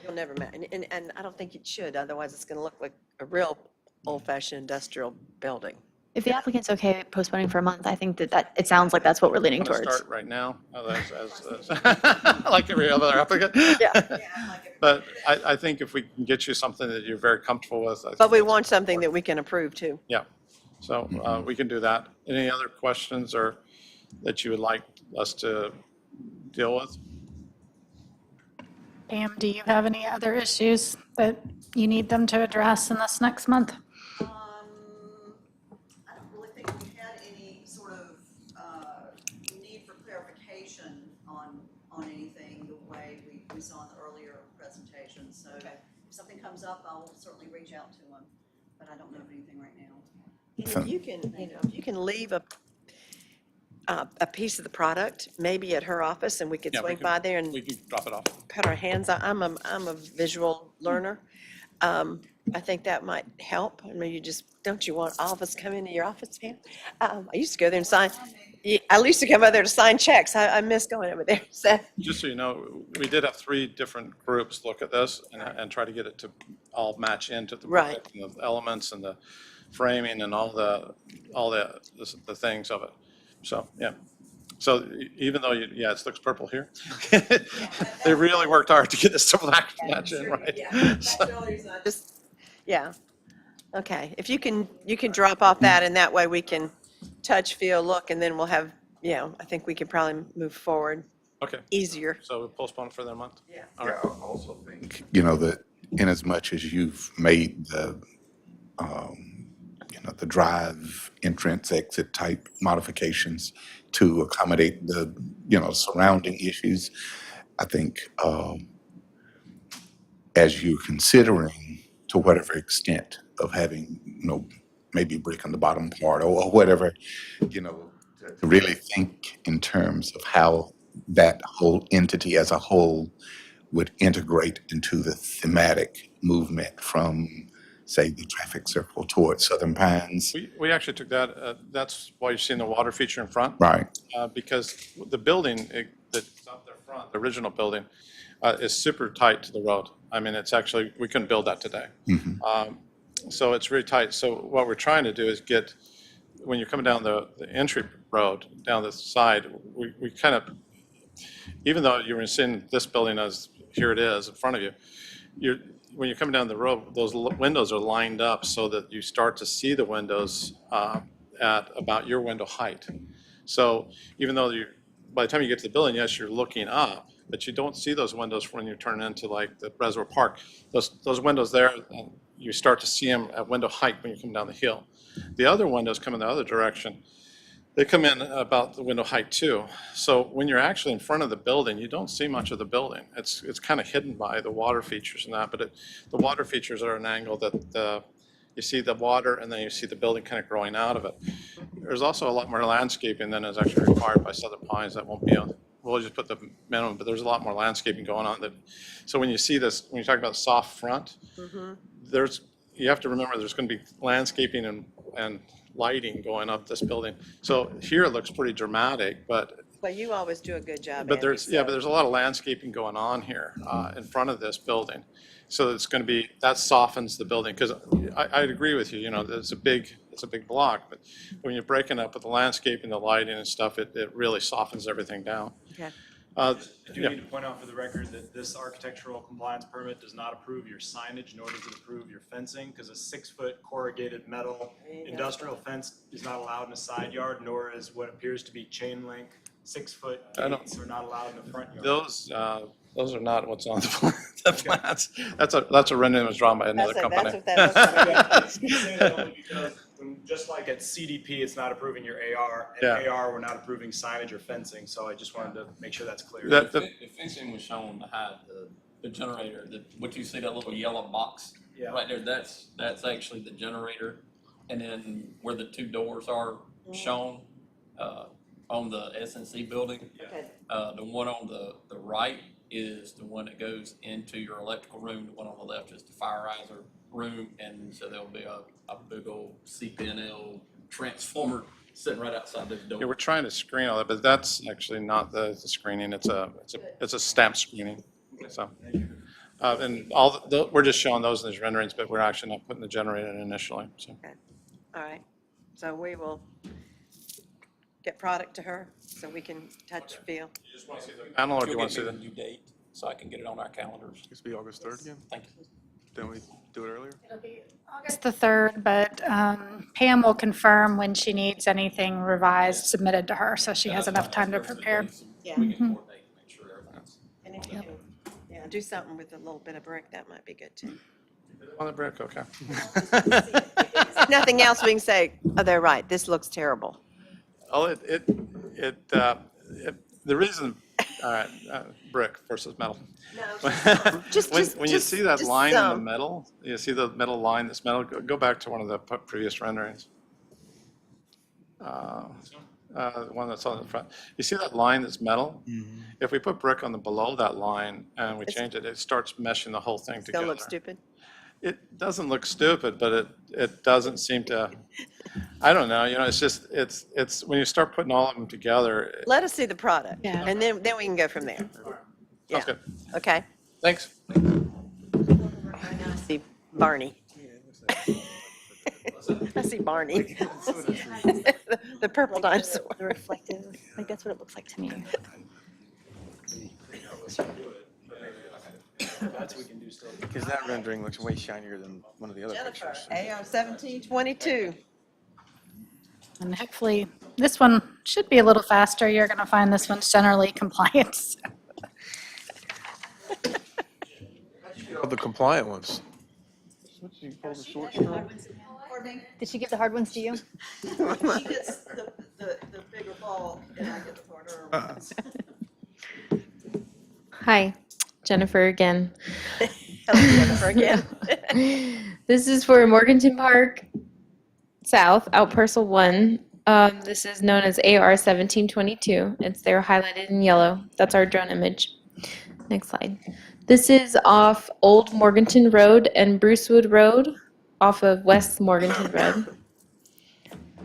Speaker 1: You'll never match, and I don't think it should, otherwise it's gonna look like a real old-fashioned industrial building.
Speaker 6: If the applicant's okay postponing for a month, I think that it sounds like that's what we're leaning
Speaker 10: I'm gonna
Speaker 6: towards.
Speaker 10: start right now, like every other applicant.
Speaker 6: Yeah.
Speaker 10: But I think if we can get you something that you're very comfortable with. I think
Speaker 1: But we
Speaker 10: that's
Speaker 1: want something that we can approve too.
Speaker 10: Yeah, so we can do that. Any other questions or that you would like us to deal with?
Speaker 2: Pam, do you have any other issues that you need them to address in this next month?
Speaker 11: I don't really think we had any sort of need for clarification on anything the way we saw in the earlier presentation. So if something comes up, I'll certainly reach out to them, but I don't know of anything right now.
Speaker 1: And if you can, you can leave a piece of the product, maybe at her office, and we could
Speaker 10: Yeah, we
Speaker 1: swing
Speaker 10: can-
Speaker 1: by there and
Speaker 10: We can drop it off.
Speaker 1: put our hands on. I'm a visual learner. I think that might help. I mean, don't you want all of us to come into your office, Pam? I used to go there and sign, I used to come over there to sign checks. I miss going over there, so.
Speaker 10: Just so you know, we did have 3 different groups look at this and try to get it to all match into the
Speaker 1: Right.
Speaker 10: project and the elements and the framing and all the things of it. So, yeah. So even though, it looks purple here. They really worked hard to get this to match in, right? So-
Speaker 1: Just, yeah. Okay, if you can drop off that, and that way we can touch, feel, look, and then we'll have, I think we can probably move forward
Speaker 10: Okay,
Speaker 1: easier.
Speaker 10: so we postpone it for another month?
Speaker 1: Yeah.
Speaker 10: All right.
Speaker 4: I also think, that in as much as you've made the drive, entrance, exit type modifications to accommodate the, surrounding issues, I think, as you're considering to whatever extent of having, maybe brick on the bottom part or whatever, to really think in terms of how that whole entity as a whole would integrate into the thematic movement from, say, the traffic circle towards Southern Pines.
Speaker 10: We actually took that, that's why you're seeing the water feature in front.
Speaker 4: Right.
Speaker 10: Because the building that's up there front, the original building, is super tight to the road. I mean, it's actually, we couldn't build that today. So it's really tight. So what we're trying to do is get, when you're coming down the entry road, down the side, we kind of, even though you were seeing this building as, here it is in front of you, when you're coming down the road, those windows are lined up so that you start to see the windows at about your window height. So even though by the time you get to the building, yes, you're looking up, but you don't see those windows when you turn into like the Reservoir Park. Those windows there, you start to see them at window height when you come down the hill. The other windows come in the other direction. They come in about the window height too. So when you're actually in front of the building, you don't see much of the building. It's kind of hidden by the water features and that, but the water features are an angle that you see the water and then you see the building kind of growing out of it. There's also a lot more landscaping than is actually required by Southern Pines that won't be on. We'll just put the minimum, but there's a lot more landscaping going on. So when you see this, when you talk about soft front, you have to remember there's going to be landscaping and lighting going up this building. So here it looks pretty dramatic, but
Speaker 1: You always do a good job,
Speaker 10: but
Speaker 1: Andy,
Speaker 10: there's
Speaker 1: so-
Speaker 10: but there's a lot of landscaping going on here in front of this building. So it's going to be, that softens the building, because I'd agree with you, it's a big block, but when you're breaking up with the landscaping, the lighting and stuff, it really softens everything down.
Speaker 1: Okay.
Speaker 7: I do
Speaker 10: Yeah.
Speaker 7: need to point out for the record that this architectural compliance permit does not approve your signage, nor does it approve your fencing, because a 6-foot corrugated metal industrial fence is not allowed in a side yard, nor is what appears to be chain link 6-foot
Speaker 10: I don't-
Speaker 7: gates are not allowed in the front yard.
Speaker 10: Those are not what's on the plans. That's a rendering that was drawn by another
Speaker 1: That's
Speaker 10: company.
Speaker 1: what that looks like.
Speaker 7: I say that only because, just like at CDP, it's not approving your AR, and
Speaker 10: Yeah.
Speaker 7: AR, we're not approving signage or fencing, so I just wanted to make sure that's clear.
Speaker 10: The
Speaker 13: If fencing was shown to hide the generator, what you see, that little yellow box
Speaker 7: Yeah.
Speaker 13: right there, that's actually the generator. And then where the 2 doors are shown, on the SNC building,
Speaker 1: Okay.
Speaker 13: the one on the right is the one that goes into your electrical room. The one on the left is the fire riser room, and so there'll be a big old CPNL transformer sitting right outside those doors.
Speaker 10: Yeah, we're trying to screen all that, but that's actually not the screening. It's a stamp screening. So, and we're just showing those in these renderings, but we're actually not putting the generator in initially. So,
Speaker 1: All right, so we will get product to her so we can touch, feel.
Speaker 10: you just want to see the panel, or do you
Speaker 13: You'll
Speaker 10: want to see
Speaker 13: get me
Speaker 10: the?
Speaker 13: a new date, so I can get it on our calendars.
Speaker 3: It's be August 3rd again?
Speaker 13: Thank you.
Speaker 3: Didn't we do it earlier?
Speaker 2: August the 3rd, but Pam will confirm when she needs anything revised submitted to her, so she has enough time to prepare.
Speaker 1: Yeah.
Speaker 13: We can coordinate to make sure everything's.
Speaker 1: And if you can, yeah, do something with a little bit of brick, that might be good too.
Speaker 10: On the brick, okay.
Speaker 1: If nothing else, we can say, oh, they're right, this looks terrible.
Speaker 10: Oh, the reason, all right, brick versus metal. When you see that line in the middle, you see the middle line that's metal, go back to one of the previous renderings. The one that's on the front. You see that line that's metal? If we put brick on the below that line and we change it, it starts meshing the whole thing together.
Speaker 1: Still look stupid?
Speaker 10: It doesn't look stupid, but it doesn't seem to, I don't know, it's just, it's, when you start putting all of them together.
Speaker 1: Let us see the product,
Speaker 2: Yeah.
Speaker 1: and then we can go from there. Yeah.
Speaker 10: Sounds good.
Speaker 1: Okay?
Speaker 10: Thanks.
Speaker 1: I see Barney. I see Barney. The purple dinosaur.
Speaker 6: The reflective, like that's what it looks like to me.
Speaker 3: Because that rendering looks way shinier than one of the other
Speaker 1: Jennifer,
Speaker 3: pictures.
Speaker 1: AR 1722.
Speaker 2: And hopefully, this one should be a little faster. You're going to find this one's generally compliant. So.
Speaker 3: Oh, the compliant ones.
Speaker 6: Did she give the hard ones to you?
Speaker 1: She gets the bigger ball, and I get the harder ones.
Speaker 5: Hi, Jennifer again.
Speaker 1: Hello, Jennifer again.
Speaker 5: This is for Morganton Park South, out parcel 1. This is known as AR 1722. It's there highlighted in yellow. That's our drone image. Next slide. This is off Old Morganton Road and Brucewood Road off of West Morganton Road.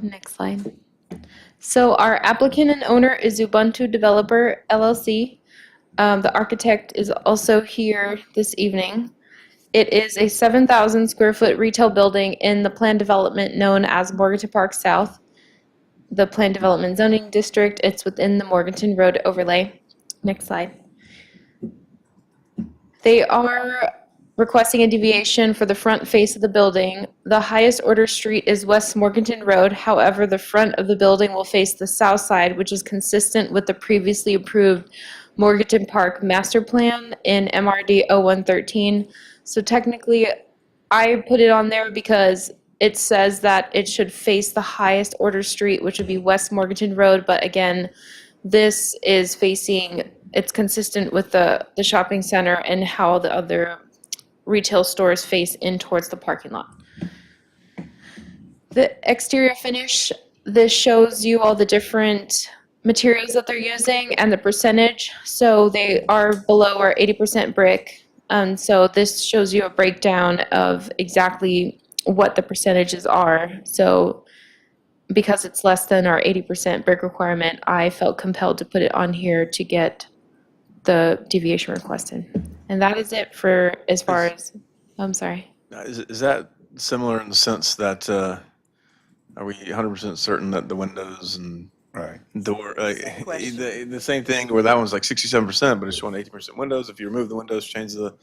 Speaker 5: Next slide. So our applicant and owner is Ubuntu Developer LLC. The architect is also here this evening. It is a 7,000 square foot retail building in the planned development known as Morganton Park South, the planned development zoning district. It's within the Morganton Road overlay. Next slide. They are requesting a deviation for the front face of the building. The highest order street is West Morganton Road. However, the front of the building will face the south side, which is consistent with the previously approved Morganton Park Master Plan in MRD 0113. So technically, I put it on there because it says that it should face the highest order street, which would be West Morganton Road. But again, this is facing, it's consistent with the shopping center and how the other retail stores face in towards the parking lot. The exterior finish, this shows you all the different materials that they're using and the percentage. So they are below our 80% brick. So this shows you a breakdown of exactly what the percentages are. So because it's less than our 80% brick requirement, I felt compelled to put it on here to get the deviation requested. And that is it for as far as, I'm sorry.
Speaker 3: Is that similar in the sense that, are we 100% certain that the windows and
Speaker 4: Right.
Speaker 3: door, the same thing where that one's like 67%, but it's showing 80% windows? If you remove the windows, change the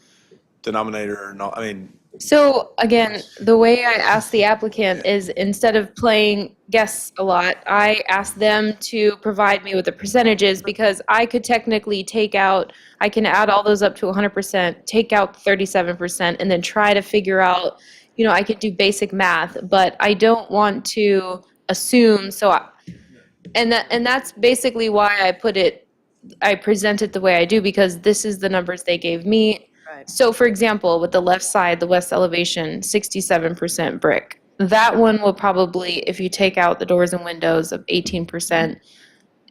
Speaker 3: denominator or not, I mean.
Speaker 5: So again, the way I asked the applicant is instead of playing guess a lot, I asked them to provide me with the percentages because I could technically take out, I can add all those up to 100%, take out 37%, and then try to figure out, I could do basic math, but I don't want to assume, and that's basically why I present it the way I do, because this is the numbers they gave me.
Speaker 1: Right.
Speaker 5: So for example, with the left side, the west elevation, 67% brick. That one will probably, if you take out the doors and windows of 18%,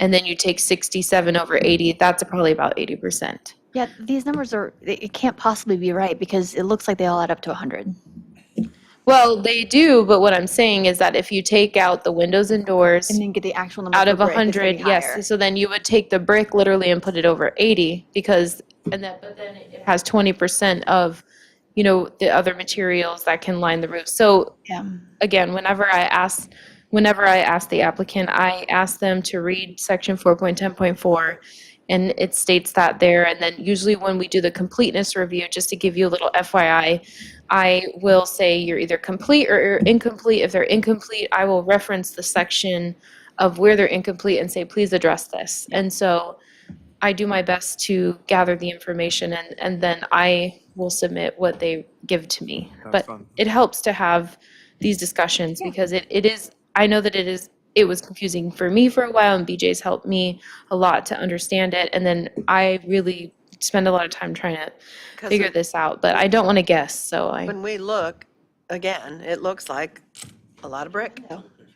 Speaker 5: and then you take 67 over 80, that's probably about 80%.
Speaker 6: Yeah, these numbers it can't possibly be right because it looks like they all add up to 100.
Speaker 5: Well, they do, but what I'm saying is that if you take out the windows and doors
Speaker 6: And then get the actual number
Speaker 5: out
Speaker 6: for
Speaker 5: of
Speaker 6: brick, it's gonna
Speaker 5: 100,
Speaker 6: be higher.
Speaker 5: yes, so then you would take the brick literally and put it over 80 but then it has 20% of, the other materials that can line the roof. So
Speaker 6: Yeah.
Speaker 5: again, whenever I ask the applicant, I ask them to read section 4.10.4, and it states that there. And then usually when we do the completeness review, just to give you a little FYI, I will say you're either complete or you're incomplete. If they're incomplete, I will reference the section of where they're incomplete and say, please address this. And so I do my best to gather the information and then I will submit what they give to me.
Speaker 3: That's
Speaker 5: But
Speaker 3: fun.
Speaker 5: it helps to have these discussions because it is, I know that it was confusing for me for a while and BJ's helped me a lot to understand it. And then I really spend a lot of time trying to
Speaker 1: 'Cause
Speaker 5: figure this out, but I don't want to guess, so I.
Speaker 1: when we look, again, it looks like a lot of brick,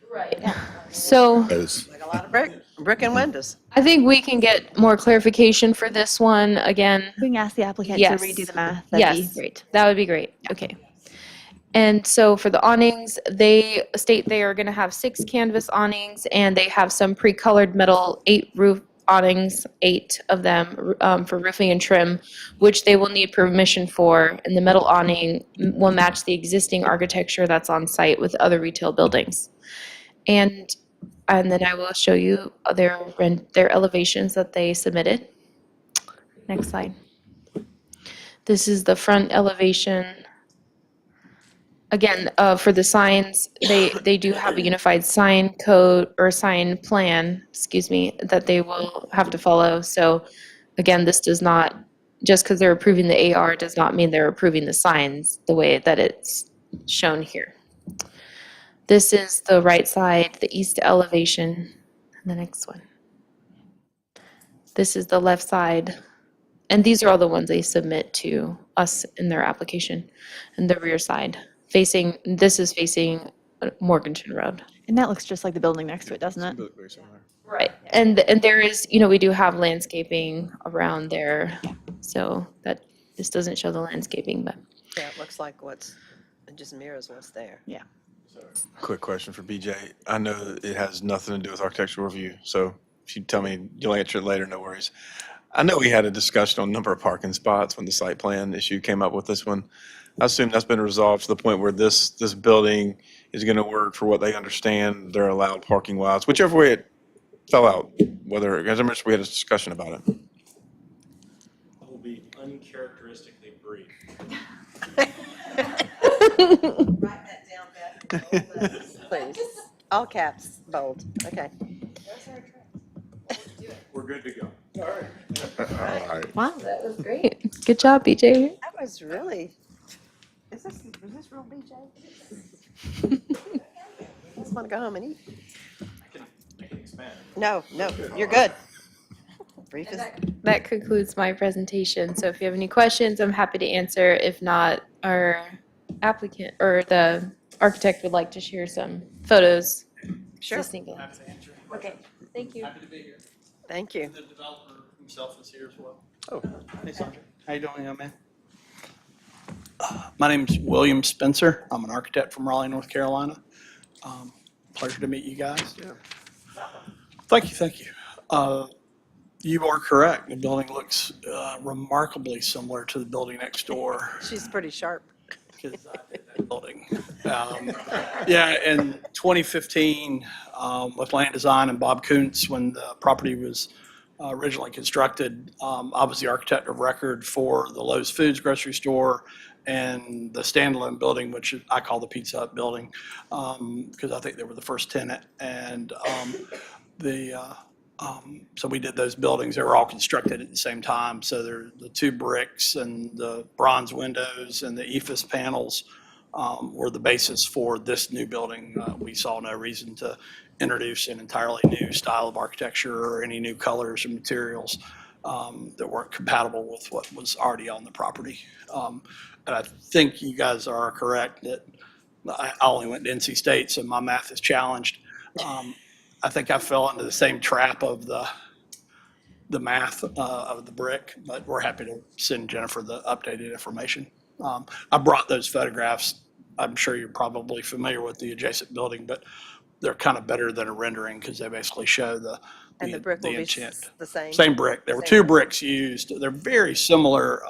Speaker 5: Right. So
Speaker 4: Because
Speaker 1: like a lot of brick and windows.
Speaker 5: I think we can get more clarification for this one again.
Speaker 6: We can ask the applicant to
Speaker 5: Yes.
Speaker 6: redo the math. That'd be
Speaker 5: Yes.
Speaker 6: great.
Speaker 5: That would be great. Okay. And so for the awnings, they state they are going to have 6 canvas awnings and they have some pre-colored metal 8 roof awnings, 8 of them for roofing and trim, which they will need permission for. And the metal awning will match the existing architecture that's on site with other retail buildings. And then I will show you their elevations that they submitted. Next slide. This is the front elevation. Again, for the signs, they do have a unified sign code or sign plan, excuse me, that they will have to follow. So again, this does not, just because they're approving the AR does not mean they're approving the signs the way that it's shown here. This is the right side, the east elevation, and the next one. This is the left side. And these are all the ones they submit to us in their application. And the rear side, this is facing Morganton Road.
Speaker 6: And that looks just like the building next to it, doesn't it?
Speaker 3: Look very similar.
Speaker 5: Right. And there is, we do have landscaping around there. So this doesn't show the landscaping, but.
Speaker 1: Yeah, it looks like it just mirrors what's there.
Speaker 6: Yeah.
Speaker 3: Quick question for BJ. I know that it has nothing to do with architectural review, so if you tell me you'll answer it later, no worries. I know we had a discussion on number of parking spots when the site plan issue came up with this one. I assume that's been resolved to the point where this building is going to work for what they understand they're allowed parking wise, whichever way it fell out, whether, as I mentioned, we had a discussion about it.
Speaker 7: Will be uncharacteristically brief.
Speaker 1: Write that down, Beth. Please. All caps, bold. Okay.
Speaker 7: We're good to go.
Speaker 4: all right.
Speaker 5: Wow, that was great. Good job, BJ.
Speaker 1: That was really, was this real BJ? I just want to go home and eat.
Speaker 7: I can expand.
Speaker 1: No, you're good. Brief as,
Speaker 5: That concludes my presentation. So if you have any questions, I'm happy to answer. If not, our applicant or the architect would like to share some photos.
Speaker 1: sure.
Speaker 5: Existing buildings. Okay, thank you.
Speaker 13: Happy to be here.
Speaker 1: Thank you.
Speaker 13: The developer himself is here as well.
Speaker 14: Oh, hey Sandra. How you doing, young man? My name's William Spencer. I'm an architect from Raleigh, North Carolina. Pleasure to meet you guys. Thank you. You are correct. The building looks remarkably similar to the building next door.
Speaker 1: She's pretty sharp.
Speaker 14: Because I did that building. Yeah, in 2015, with Land Design and Bob Kuntz, when the property was originally constructed, I was the architect of record for the Lowe's Foods grocery store and the standalone building, which I call the Pizza Hut building, because I think they were the first tenant. And so we did those buildings. They were all constructed at the same time. So the 2 bricks and the bronze windows and the EIFS panels were the basis for this new building. We saw no reason to introduce an entirely new style of architecture or any new colors or materials that weren't compatible with what was already on the property. And I think you guys are correct that I only went to NC State, so my math is challenged. I think I fell into the same trap of the math of the brick, but we're happy to send Jennifer the updated information. I brought those photographs. I'm sure you're probably familiar with the adjacent building, but they're kind of better than a rendering because they basically show
Speaker 1: And the brick will be
Speaker 14: intent.
Speaker 1: the same.
Speaker 14: Same brick. There were
Speaker 1: Same
Speaker 14: 2 bricks used. They're very similar.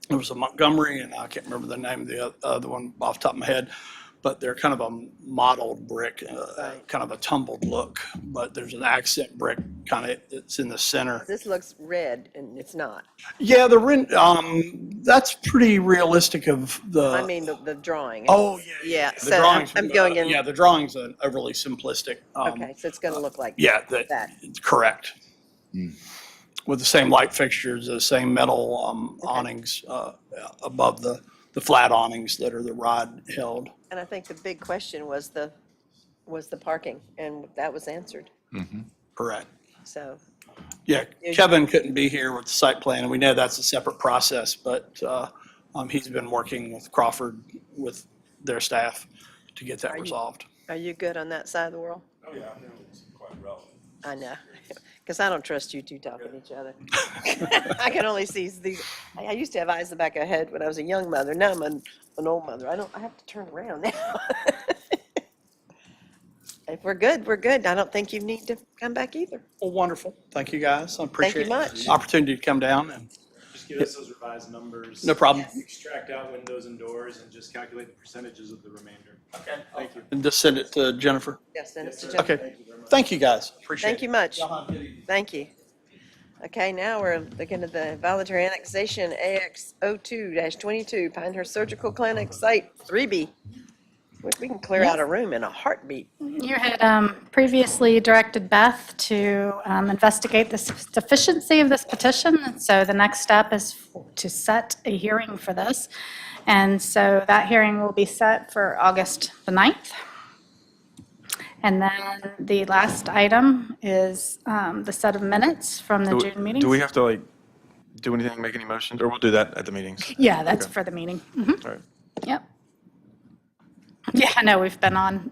Speaker 14: There was a Montgomery, and I can't remember the name of the other one off the top of my head, but they're kind of a mottled brick, kind of a tumbled look. But there's an accent brick kind of, it's in the center.
Speaker 1: This looks red and it's not.
Speaker 14: Yeah, that's pretty realistic of the.
Speaker 1: I mean, the drawing.
Speaker 14: Oh, yeah.
Speaker 1: Yeah,
Speaker 14: The
Speaker 1: so
Speaker 14: drawings,
Speaker 1: I'm going in.
Speaker 14: Yeah, the drawing's an overly simplistic.
Speaker 1: Okay, so it's going to look like
Speaker 14: Yeah,
Speaker 1: that.
Speaker 14: it's correct. with the same light fixtures, the same metal awnings above the flat awnings that are the rod held.
Speaker 1: And I think the big question was the parking, and that was answered,
Speaker 14: Correct.
Speaker 1: so.
Speaker 14: Yeah, Kevin couldn't be here with the site plan, and we know that's a separate process, but he's been working with Crawford, with their staff, to get that resolved.
Speaker 1: Are you good on that side of the world?
Speaker 3: Oh, yeah, I think it's quite relevant.
Speaker 1: I know, because I don't trust you two talking to each other. I can only see these, I used to have eyes in the back of my head when I was a young mother, now I'm an old mother. I have to turn around now. If we're good, we're good. I don't think you need to come back either.
Speaker 14: Well, wonderful. Thank you, guys. I appreciate
Speaker 1: much.
Speaker 14: the opportunity to come down and
Speaker 7: Just give us those revised numbers.
Speaker 14: No problem.
Speaker 7: Extract out windows and doors and just calculate the percentages of the remainder. Okay. Thank you.
Speaker 14: and just send it to Jennifer.
Speaker 1: Yes, send it to
Speaker 7: sir.
Speaker 1: Jennifer.
Speaker 14: Okay. Thank you, guys. Appreciate it.
Speaker 1: Thank you much. Thank you. Okay, now we're looking at the voluntary annexation AX 02-22 Pinehurst Surgical Clinic Site 3B. We can clear out a room in a heartbeat.
Speaker 2: You had previously directed Beth to investigate the sufficiency of this petition, and so the next step is to set a hearing for this. And so that hearing will be set for August the 9th. And then the last item is the set of minutes from the June meetings.
Speaker 3: Do we have to like do anything, make any motions, or we'll do that at the meetings?
Speaker 2: Yeah, that's
Speaker 3: Okay.
Speaker 2: for the meeting. Mhm.
Speaker 3: All right.
Speaker 2: Yep. Yeah, I know, we've been on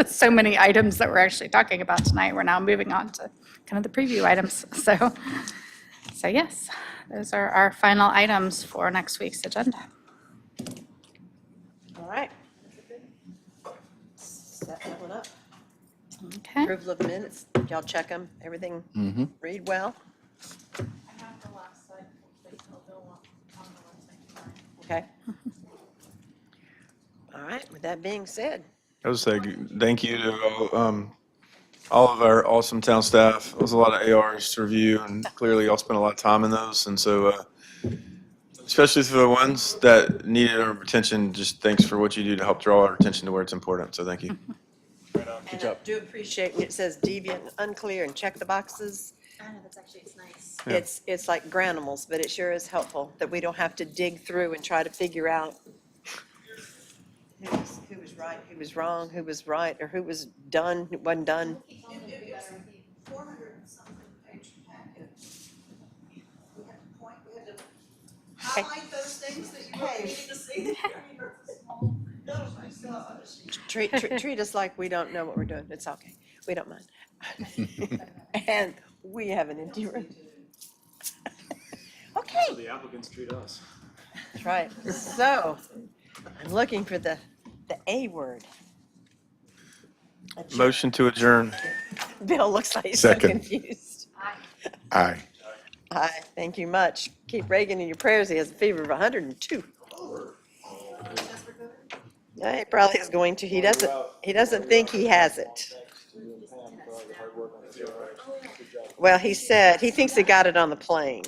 Speaker 2: so many items that we're actually talking about tonight. We're now moving on to kind of the preview items. So yes, those are our final items for next week's agenda.
Speaker 1: All right. Set that one up.
Speaker 2: Okay.
Speaker 1: Approval of minutes. Y'all check them. Everything read well? Okay. All right, with that being said,
Speaker 3: I would say thank you to all of our awesome town staff. It was a lot of ARs to review, and clearly y'all spent a lot of time in those. And so, especially for the ones that needed our attention, just thanks for what you do to help draw our attention to where it's important. So thank you.
Speaker 1: and I do appreciate when it says deviant, unclear, and check the boxes.
Speaker 6: I know, that's actually, it's nice.
Speaker 3: Yeah.
Speaker 1: It's like granimals, but it sure is helpful that we don't have to dig through and try to figure out who was right, who was wrong, who was right, or who was done, who wasn't done.
Speaker 15: 400 and something page packet. We had to point, we had to
Speaker 1: Okay.
Speaker 15: highlight those things that you really needed to see. I mean, it's small. Oh my gosh.
Speaker 1: Treat us like we don't know what we're doing. It's okay. We don't mind. And we have an empty room.
Speaker 7: So
Speaker 1: Okay,
Speaker 7: the applicants treat us.
Speaker 1: that's right. So I'm looking for the A word. Adjourn.
Speaker 3: Motion to adjourn.
Speaker 1: Bill looks like he's so
Speaker 4: Second.
Speaker 1: confused.
Speaker 4: Aye.
Speaker 1: Hi, thank you much. Keep Reagan in your prayers. He has a fever of 102. Yeah, he probably is going to. He doesn't think he has it. Well, he said, he thinks he got it on the plane.